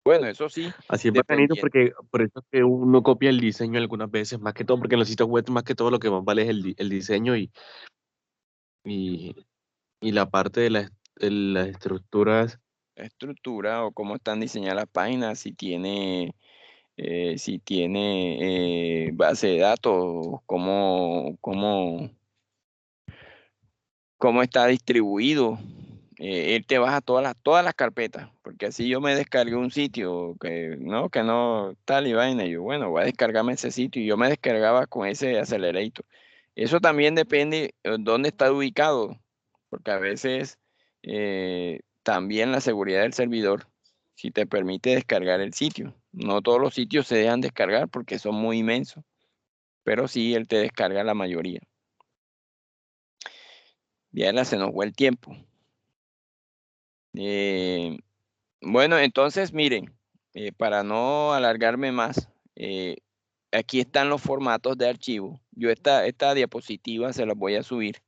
Bueno, eso sí, Así es bacanito dependiendo. porque por eso es que uno copia el diseño algunas veces, más que todo, porque en los sitios web más que todo lo que más vale es el diseño y, y la parte de las estructuras. Estructura o cómo están diseñadas las páginas, si tiene base de datos, cómo está distribuido. Él te baja todas las carpetas, porque así yo me descargué un sitio que no tal y vaina. Yo, bueno, voy a descargarme ese sitio y yo me descargaba con ese Accelerator. Eso también depende dónde está ubicado, porque a veces también la seguridad del servidor, si te permite descargar el sitio. No todos los sitios se dejan descargar porque son muy inmensos, pero sí él te descarga la mayoría. Ya se nos fue el tiempo. Bueno, entonces miren, para no alargarme más, aquí están los formatos de archivo. Yo esta diapositiva se las voy a subir.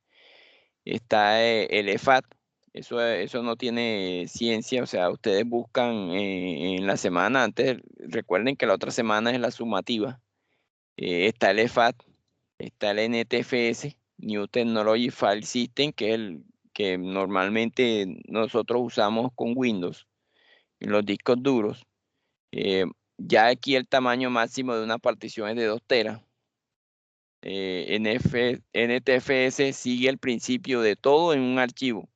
Está el EFAT, eso no tiene ciencia, o sea, ustedes buscan en la semana, antes recuerden que la otra semana es la sumativa. Está el EFAT, está el NTFS, New Technology File System, que es el que normalmente nosotros usamos con Windows en los discos duros. Ya aquí el tamaño máximo de una partición es de 2 teras. NTFS sigue el principio de todo en un archivo.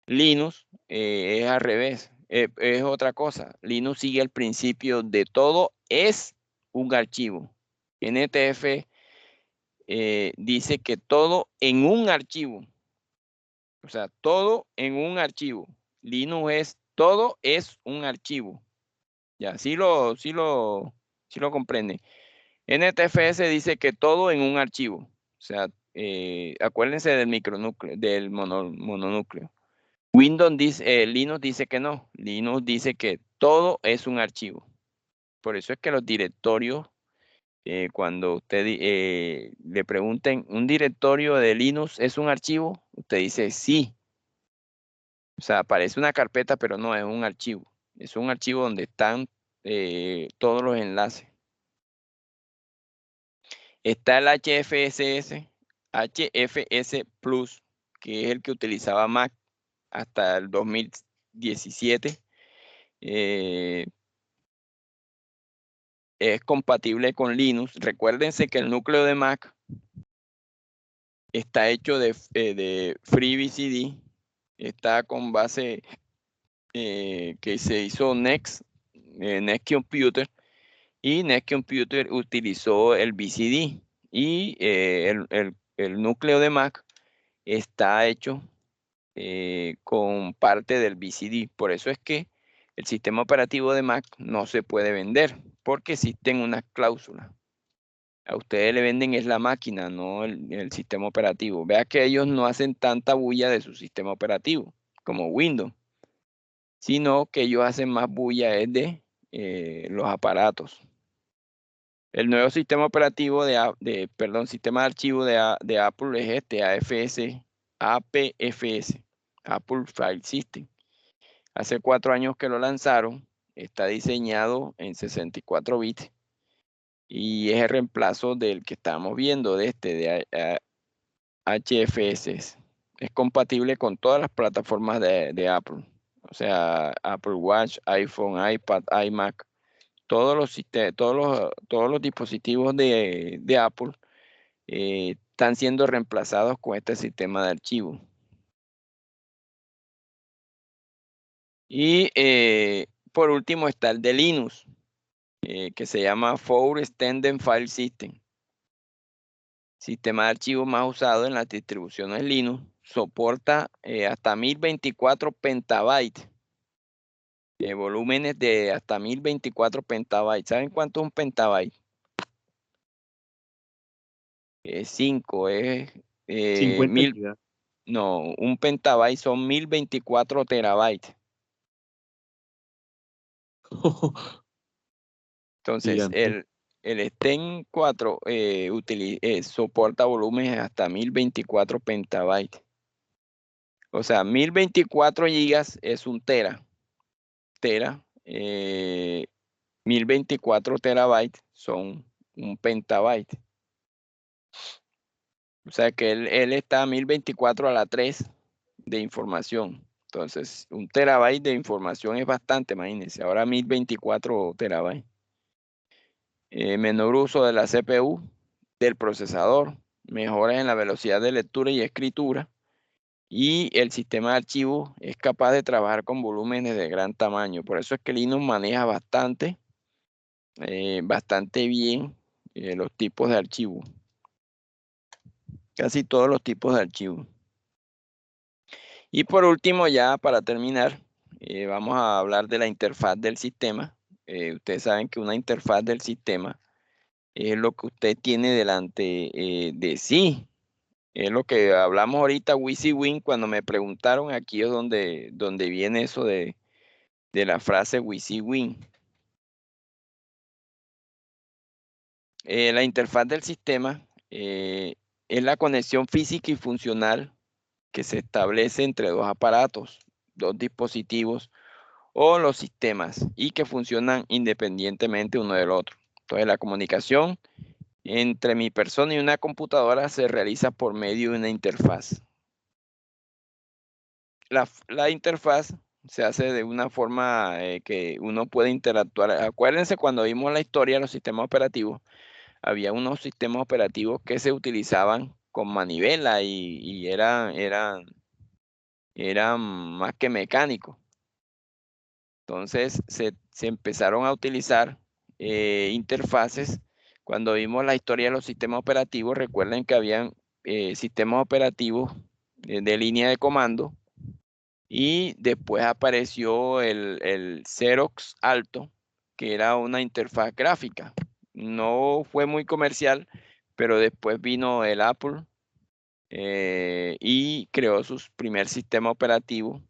Linux es al revés, es otra cosa. Linux sigue el principio de todo es un archivo. NTF dice que todo en un archivo. O sea, todo en un archivo. Linux es todo es un archivo. Ya, sí lo comprenden. NTFS dice que todo en un archivo. O sea, acuérdense del micronúcleo, del mononúcleo. Linux dice que no. Linux dice que todo es un archivo. Por eso es que los directorios, cuando usted le pregunten, ¿un directorio de Linux es un archivo? Usted dice sí. O sea, parece una carpeta, pero no es un archivo. Es un archivo donde están todos los enlaces. Está el HFS Plus, que es el que utilizaba Mac hasta el 2017. Es compatible con Linux. Recuérdense que el núcleo de Mac está hecho de FreeBSD. Está con base que se hizo Next Computer. Y Next Computer utilizó el BCD. Y el núcleo de Mac está hecho con parte del BCD. Por eso es que el sistema operativo de Mac no se puede vender, porque existen unas cláusulas. A ustedes le venden es la máquina, no el sistema operativo. Vea que ellos no hacen tanta bulla de su sistema operativo como Windows, sino que ellos hacen más bulla es de los aparatos. El nuevo sistema operativo sistema de archivo de Apple es este, APFS, Apple File System. Hace 4 años que lo lanzaron, está diseñado en 64 bits y es el reemplazo del que estamos viendo, de HFS. Es compatible con todas las plataformas de Apple. O sea, Apple Watch, iPhone, iPad, iMac, todos los dispositivos de Apple están siendo reemplazados con este sistema de archivos. Y por último está el de Linux, que se llama Four Extended File System. Sistema de archivos más usado en las distribuciones Linux. Soporta hasta 1024 petabytes. Volúmenes de hasta 1024 petabytes. ¿Saben cuánto es un petabyte? 5 es 50 1000. gigas. No, un petabyte son 1024 terabytes. Entonces, Gigante. el Sten 4 soporta volúmenes hasta 1024 petabytes. O sea, 1024 gigas es un tera. 1024 terabytes son un petabyte. O sea que él está a 1024 a la 3 de información. Entonces, un terabyte de información es bastante, imagínense. Ahora 1024 terabytes. Menor uso de la CPU, del procesador, mejoras en la velocidad de lectura y escritura. Y el sistema de archivos es capaz de trabajar con volúmenes de gran tamaño. Por eso es que Linux maneja bastante bien los tipos de archivos. Casi todos los tipos de archivos. Y por último, ya para terminar, vamos a hablar de la interfaz del sistema. Ustedes saben que una interfaz del sistema es lo que usted tiene delante de sí. Es lo que hablamos ahorita, WYSIWYG, cuando me preguntaron, aquí es donde viene eso de la frase WYSIWYG. La interfaz del sistema es la conexión física y funcional que se establece entre dos aparatos, dos dispositivos o los sistemas y que funcionan independientemente uno del otro. Entonces, la comunicación entre mi persona y una computadora se realiza por medio de una interfaz. La interfaz se hace de una forma que uno puede interactuar. Acuérdense cuando vimos la historia de los sistemas operativos, había unos sistemas operativos que se utilizaban con manivela y eran más que mecánicos. Entonces se empezaron a utilizar interfaces. Cuando vimos la historia de los sistemas operativos, recuerden que habían sistemas operativos de línea de comando y después apareció el Xerox Alto, que era una interfaz gráfica. No fue muy comercial, pero después vino el Apple y creó su primer sistema operativo,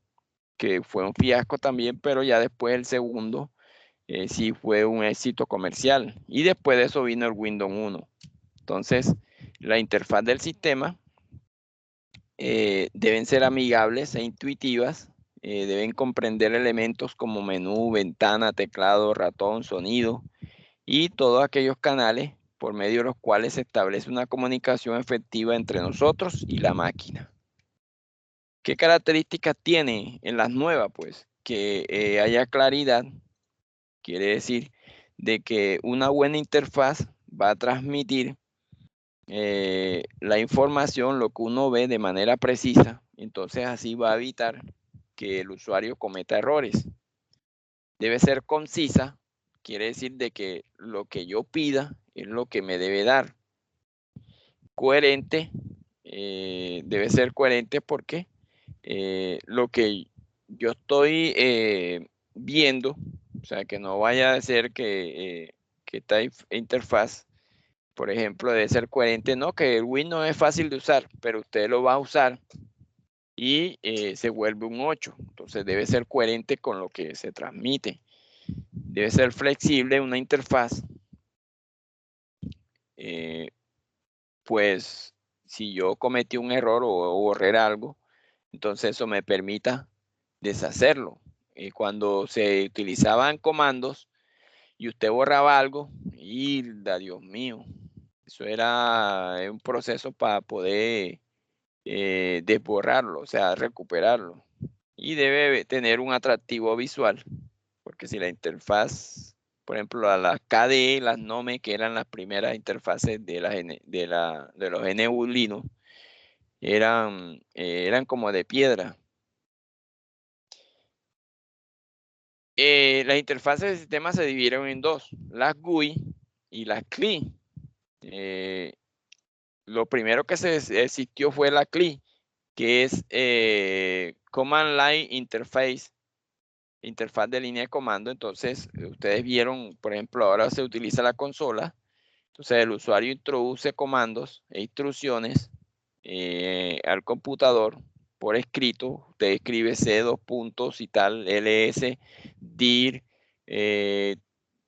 que fue un fiasco también, pero ya después el segundo sí fue un éxito comercial. Y después de eso vino el Windows 1. Entonces, la interfaz del sistema deben ser amigables e intuitivas, deben comprender elementos como menú, ventana, teclado, ratón, sonido y todos aquellos canales por medio de los cuales se establece una comunicación efectiva entre nosotros y la máquina. ¿Qué características tiene en las nuevas? Pues que haya claridad, quiere decir de que una buena interfaz va a transmitir la información, lo que uno ve de manera precisa, entonces así va a evitar que el usuario cometa errores. Debe ser concisa, quiere decir de que lo que yo pida es lo que me debe dar. Coherente, debe ser coherente porque lo que yo estoy viendo, o sea, que no vaya a ser que esta interfaz, por ejemplo, debe ser coherente, no, que el Windows es fácil de usar, pero usted lo va a usar y se vuelve un 8. Entonces debe ser coherente con lo que se transmite. Debe ser flexible una interfaz. Pues si yo cometí un error o borré algo, entonces eso me permita deshacerlo. Cuando se utilizaban comandos y usted borraba algo, y Dios mío, eso era un proceso para poder desborrarlo, o sea, recuperarlo. Y debe tener un atractivo visual, porque si la interfaz, por ejemplo, las KDE, las NOME, que eran las primeras interfaces de los GNU Linux, eran como de piedra. Las interfaces de sistema se dividieron en dos, las GUI y las CLI. Lo primero que existió fue la CLI, que es Command Line Interface, interfaz de línea de comando. Entonces, ustedes vieron, por ejemplo, ahora se utiliza la consola. Entonces, el usuario introduce comandos e instrucciones al computador por escrito. Usted escribe C, dos puntos y tal, ls, dir,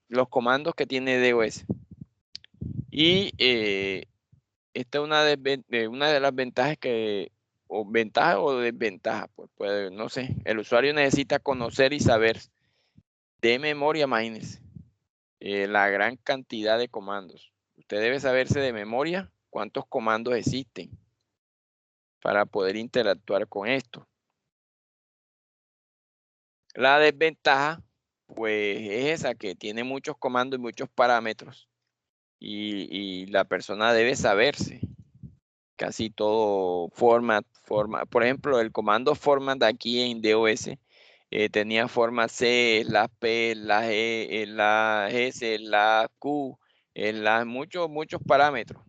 los comandos que tiene DOS. Y esta es una de las ventajas o ventaja o desventaja, pues no sé, el usuario necesita conocer y saber de memoria, imagínense, la gran cantidad de comandos. Usted debe saberse de memoria cuántos comandos existen para poder interactuar con esto. La desventaja, pues, es esa, que tiene muchos comandos y muchos parámetros y la persona debe saberse casi todo format. Por ejemplo, el comando format aquí en DOS tenía format C, la P, la G, la S, la Q, muchos parámetros.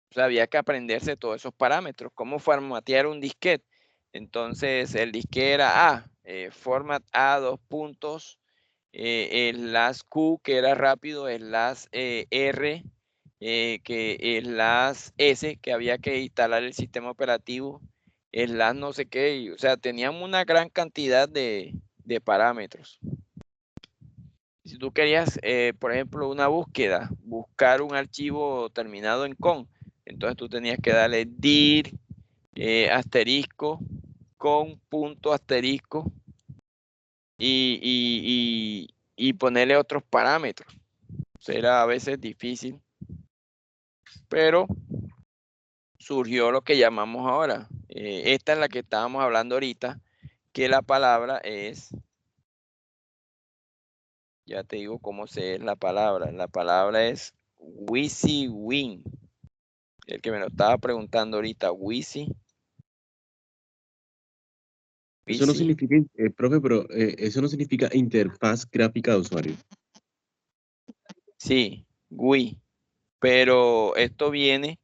O sea, había que aprenderse todos esos parámetros. ¿Cómo formatear un disquete? Entonces, el disquete era format A, dos puntos, slash Q, que era rápido, slash R, que slash S, que había que instalar el sistema operativo, slash no sé qué. O sea, teníamos una gran cantidad de parámetros. Si tú querías, por ejemplo, una búsqueda, buscar un archivo terminado en con, entonces tú tenías que darle dir, asterisco, con punto asterisco y ponerle otros parámetros. Era a veces difícil, pero surgió lo que llamamos ahora. Esta es la que estábamos hablando ahorita, que la palabra es, ya te digo cómo es la palabra. La palabra es WYSIWYG. El que me lo estaba preguntando ahorita, WYSIWYG. Eso no significa, profe, pero eso no significa interfaz gráfica de usuario. Sí, GUI. Pero esto viene,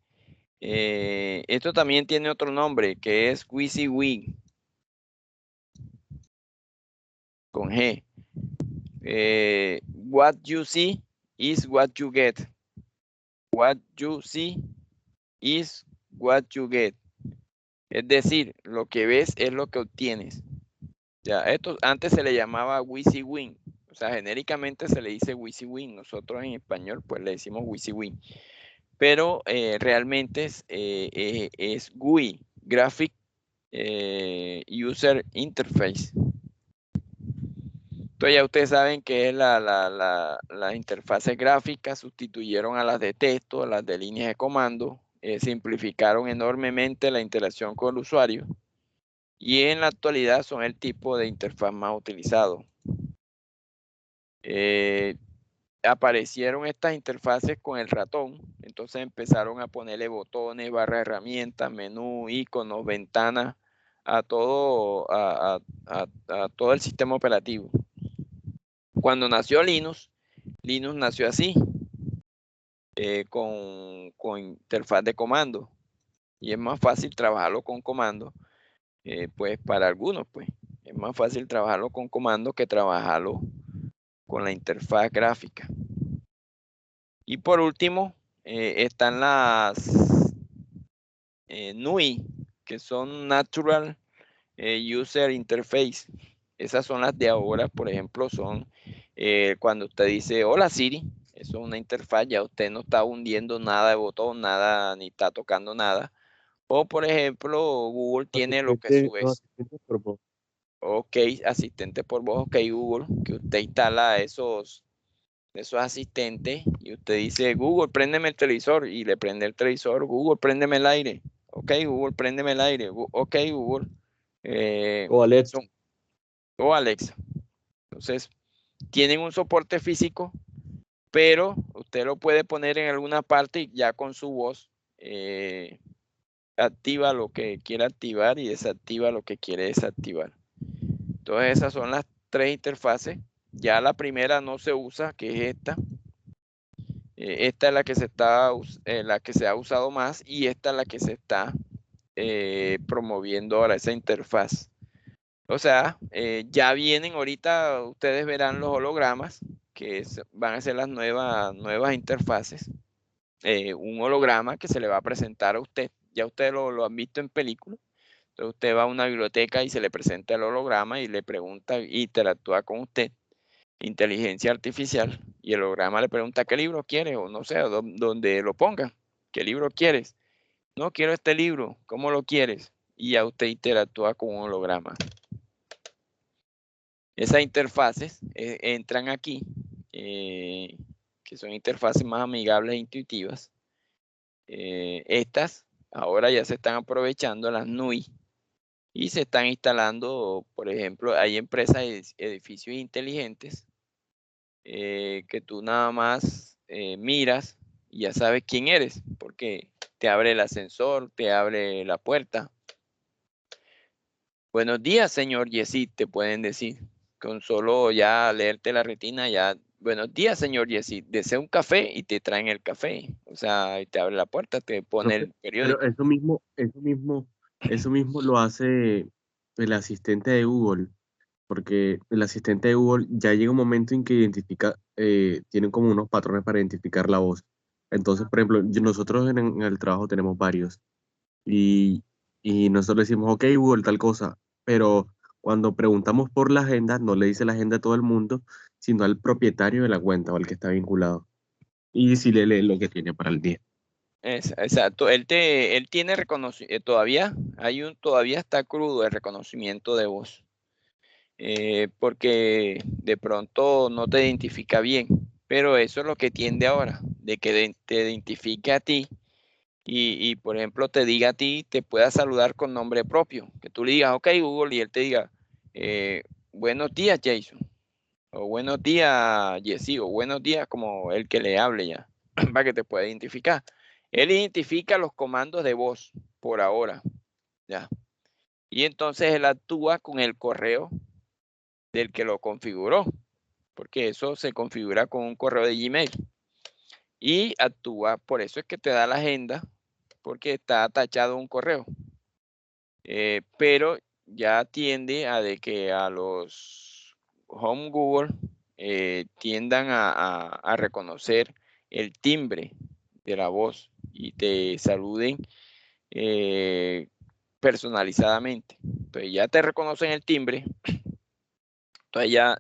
esto también tiene otro nombre, que es WYSIWYG, con G. What you see is what you get. What you see is what you get. Es decir, lo que ves es lo que obtienes. Ya, esto antes se le llamaba WYSIWYG. O sea, genéricamente se le dice WYSIWYG. Nosotros en español pues le decimos WYSIWYG. Pero realmente es GUI, Graphic User Interface. Entonces ya ustedes saben que las interfaces gráficas sustituyeron a las de texto, a las de líneas de comando, simplificaron enormemente la interacción con el usuario y en la actualidad son el tipo de interfaz más utilizado. Aparecieron estas interfaces con el ratón, entonces empezaron a ponerle botones, barra de herramientas, menú, iconos, ventanas a todo el sistema operativo. Cuando nació Linux nació así, con interfaz de comando, y es más fácil trabajarlo con comando, pues para algunos, pues es más fácil trabajarlo con comando que trabajarlo con la interfaz gráfica. Y por último, están las NUI, que son Natural User Interface. Esas son las de ahora, por ejemplo, son cuando usted dice hola Siri, eso es una interfaz, ya usted no está hundiendo nada de botón, nada, ni está tocando nada. O por ejemplo, Google tiene lo que sube. Ok, asistente por voz, ok Google, que usted instala esos esos asistentes, y usted dice, Google, préndeme el televisor, y le prende el televisor. Google, préndeme el aire. Ok, Google, préndeme el aire. Ok, Google. O Alexa. O Alexa. Entonces, tienen un soporte físico, pero usted lo puede poner en alguna parte y ya con su voz activa lo que quiere activar y desactiva lo que quiere desactivar. Entonces, esas son las 3 interfaces. Ya la primera no se usa, que es esta. Esta es la que se ha usado más, y esta es la que se está promoviendo ahora, esa interfaz. O sea, ya vienen ahorita, ustedes verán los hologramas, que van a ser las nuevas interfaces. Un holograma que se le va a presentar a usted. Ya ustedes lo han visto en película. Entonces usted va a una biblioteca y se le presenta el holograma y le pregunta, interactúa con usted. Inteligencia artificial, y el holograma le pregunta qué libro quieres, o no sé, donde lo ponga, qué libro quieres. No, quiero este libro, ¿cómo lo quieres? Y ya usted interactúa con un holograma. Esas interfaces entran aquí, que son interfaces más amigables e intuitivas. Estas ahora ya se están aprovechando, las NUI, y se están instalando, por ejemplo, hay empresas, edificios inteligentes, que tú nada más miras y ya sabes quién eres, porque te abre el ascensor, te abre la puerta. Buenos días, señor Yesid, te pueden decir. Con solo ya leerte la retina, ya, buenos días, señor Yesid, desea un café, y te traen el café. O sea, y te abre la puerta, te pone el periódico. Pero eso mismo lo hace el asistente de Google, porque el asistente de Google ya llega un momento en que identifica, tienen como unos patrones para identificar la voz. Entonces, por ejemplo, nosotros en el trabajo tenemos varios, y, y nosotros decimos, ok, Google, tal cosa, pero cuando preguntamos por la agenda, no le dice la agenda a todo el mundo, sino al propietario de la cuenta o al que está vinculado. Y si le lee lo que tiene para el día. Exacto, él tiene reconocimiento, todavía está crudo el reconocimiento de voz, porque de pronto no te identifica bien, pero eso es lo que tiende ahora, de que te identifique a ti, y por ejemplo te diga a ti, te pueda saludar con nombre propio, que tú le digas, ok Google, y él te diga, buenos días Jason, o buenos días Jessy, o buenos días, como el que le hable ya, para que te pueda identificar. Él identifica los comandos de voz por ahora, ya. Y entonces él actúa con el correo del que lo configuró, porque eso se configura con un correo de Gmail. Y actúa, por eso es que te da la agenda, porque está tachado un correo. Pero ya tiende a de que a los Home Google tiendan a reconocer el timbre de la voz y te saluden personalizadamente. Entonces ya te reconocen el timbre. Entonces ya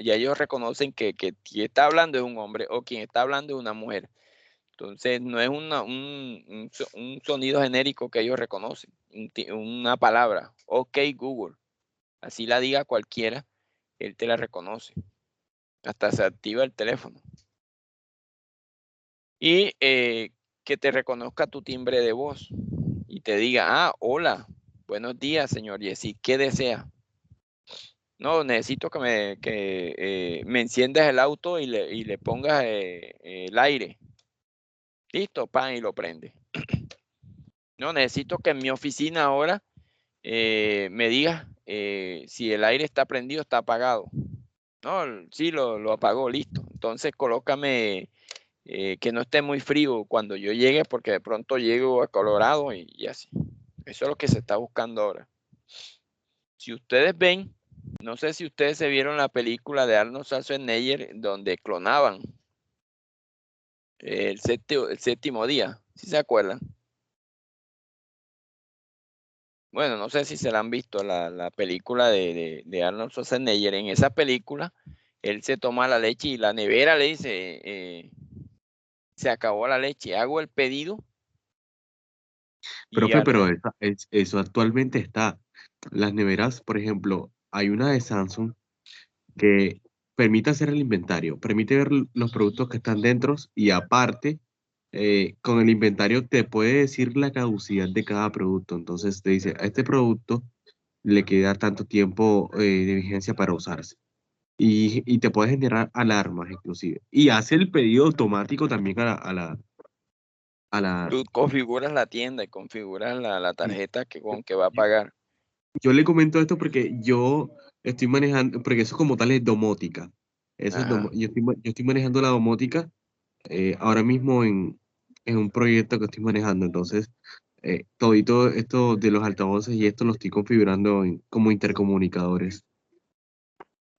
ellos reconocen que quien está hablando es un hombre o quien está hablando es una mujer. Entonces no es un sonido genérico que ellos reconocen, una palabra, ok Google, así la diga cualquiera, él te la reconoce. Hasta se activa el teléfono. Y que te reconozca tu timbre de voz y te diga, hola, buenos días, señor Jessy, ¿qué desea? No, necesito que me enciendas el auto y le pongas el aire. Listo, pan, y lo prende. No, necesito que en mi oficina ahora me digas si el aire está prendido o está apagado. No, sí, lo apagó, listo. Entonces colócame que no esté muy frío cuando yo llegue, porque de pronto llego a Colorado y así. Eso es lo que se está buscando ahora. Si ustedes ven, no sé si ustedes se vieron la película de Arnold Schwarzenegger donde clonaban el séptimo día, ¿sí se acuerdan? Bueno, no sé si se la han visto, la película de Arnold Schwarzenegger. En esa película, él se toma la leche y la nevera le dice, se acabó la leche, hago el pedido. Profe, pero eso actualmente está. Las neveras, por ejemplo, hay una de Samsung que permite hacer el inventario, permite ver los productos que están dentro y aparte, con el inventario te puede decir la caducidad de cada producto. Entonces te dice, a este producto le queda tanto tiempo de vigencia para usarse. Y te puede generar alarmas inclusive. Y hace el pedido automático también a la... Tú configuras la tienda y configuras la tarjeta con que va a pagar. Yo le comento esto porque yo estoy manejando, porque eso como tal es domótica. Eso es Ajá. yo estoy manejando la domótica ahora mismo en un proyecto que estoy manejando. Entonces, todo esto de los altavoces y esto lo estoy configurando como intercomunicadores.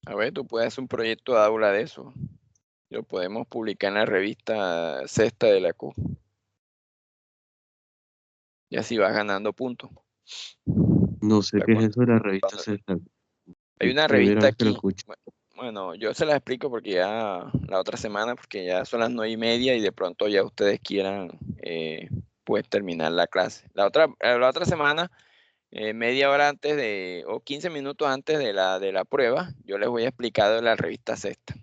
A ver, tú puedes hacer un proyecto de aula de eso. Lo podemos publicar en la revista Sexta de la Q. Y así vas ganando puntos. No sé O sea, qué es eso de la revista cuando- Sexta. hay una Primera revista vez que lo aquí. escucho. Bueno, yo se la explico porque ya la otra semana, porque ya son las 9:30 y de pronto ya ustedes quieran pues terminar la clase. La otra semana, media hora antes o 15 minutos antes de la prueba, yo les voy a explicar de la revista Sexta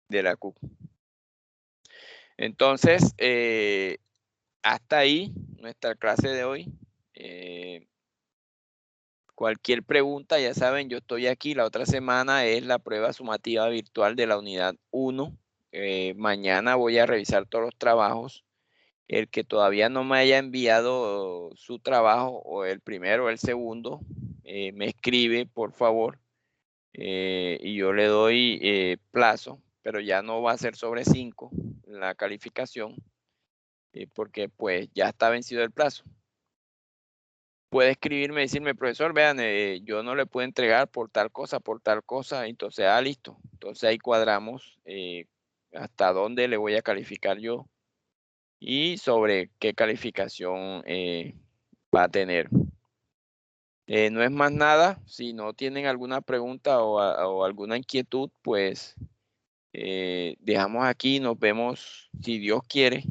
de la Q. Entonces, hasta ahí nuestra clase de hoy. Cualquier pregunta, ya saben, yo estoy aquí. La otra semana es la prueba sumativa virtual de la unidad 1. Mañana voy a revisar todos los trabajos. El que todavía no me haya enviado su trabajo, o el primero o el segundo, me escribe, por favor, y yo le doy plazo, pero ya no va a ser sobre 5 la calificación, porque pues ya está vencido el plazo. Puede escribirme y decirme, profesor, vean, yo no le puedo entregar por tal cosa, entonces, listo. Entonces ahí cuadramos hasta dónde le voy a calificar yo y sobre qué calificación va a tener. No es más nada. Si no tienen alguna pregunta o alguna inquietud, pues dejamos aquí. Nos vemos, si Dios quiere.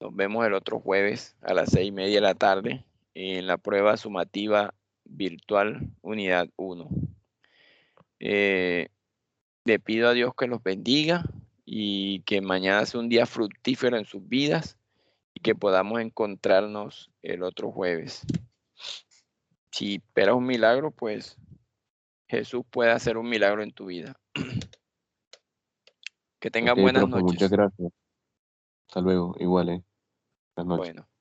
Nos vemos el otro jueves a las 6:30 de la tarde en la prueba sumativa virtual unidad 1. Le pido a Dios que los bendiga y que mañana sea un día fructífero en sus vidas y que podamos encontrarnos el otro jueves. Si esperas un milagro, pues Jesús puede hacer un milagro en tu vida. Que tengan Ok, buenas profe, muchas noches. gracias. Hasta luego, igual, Buenas noches. Bueno.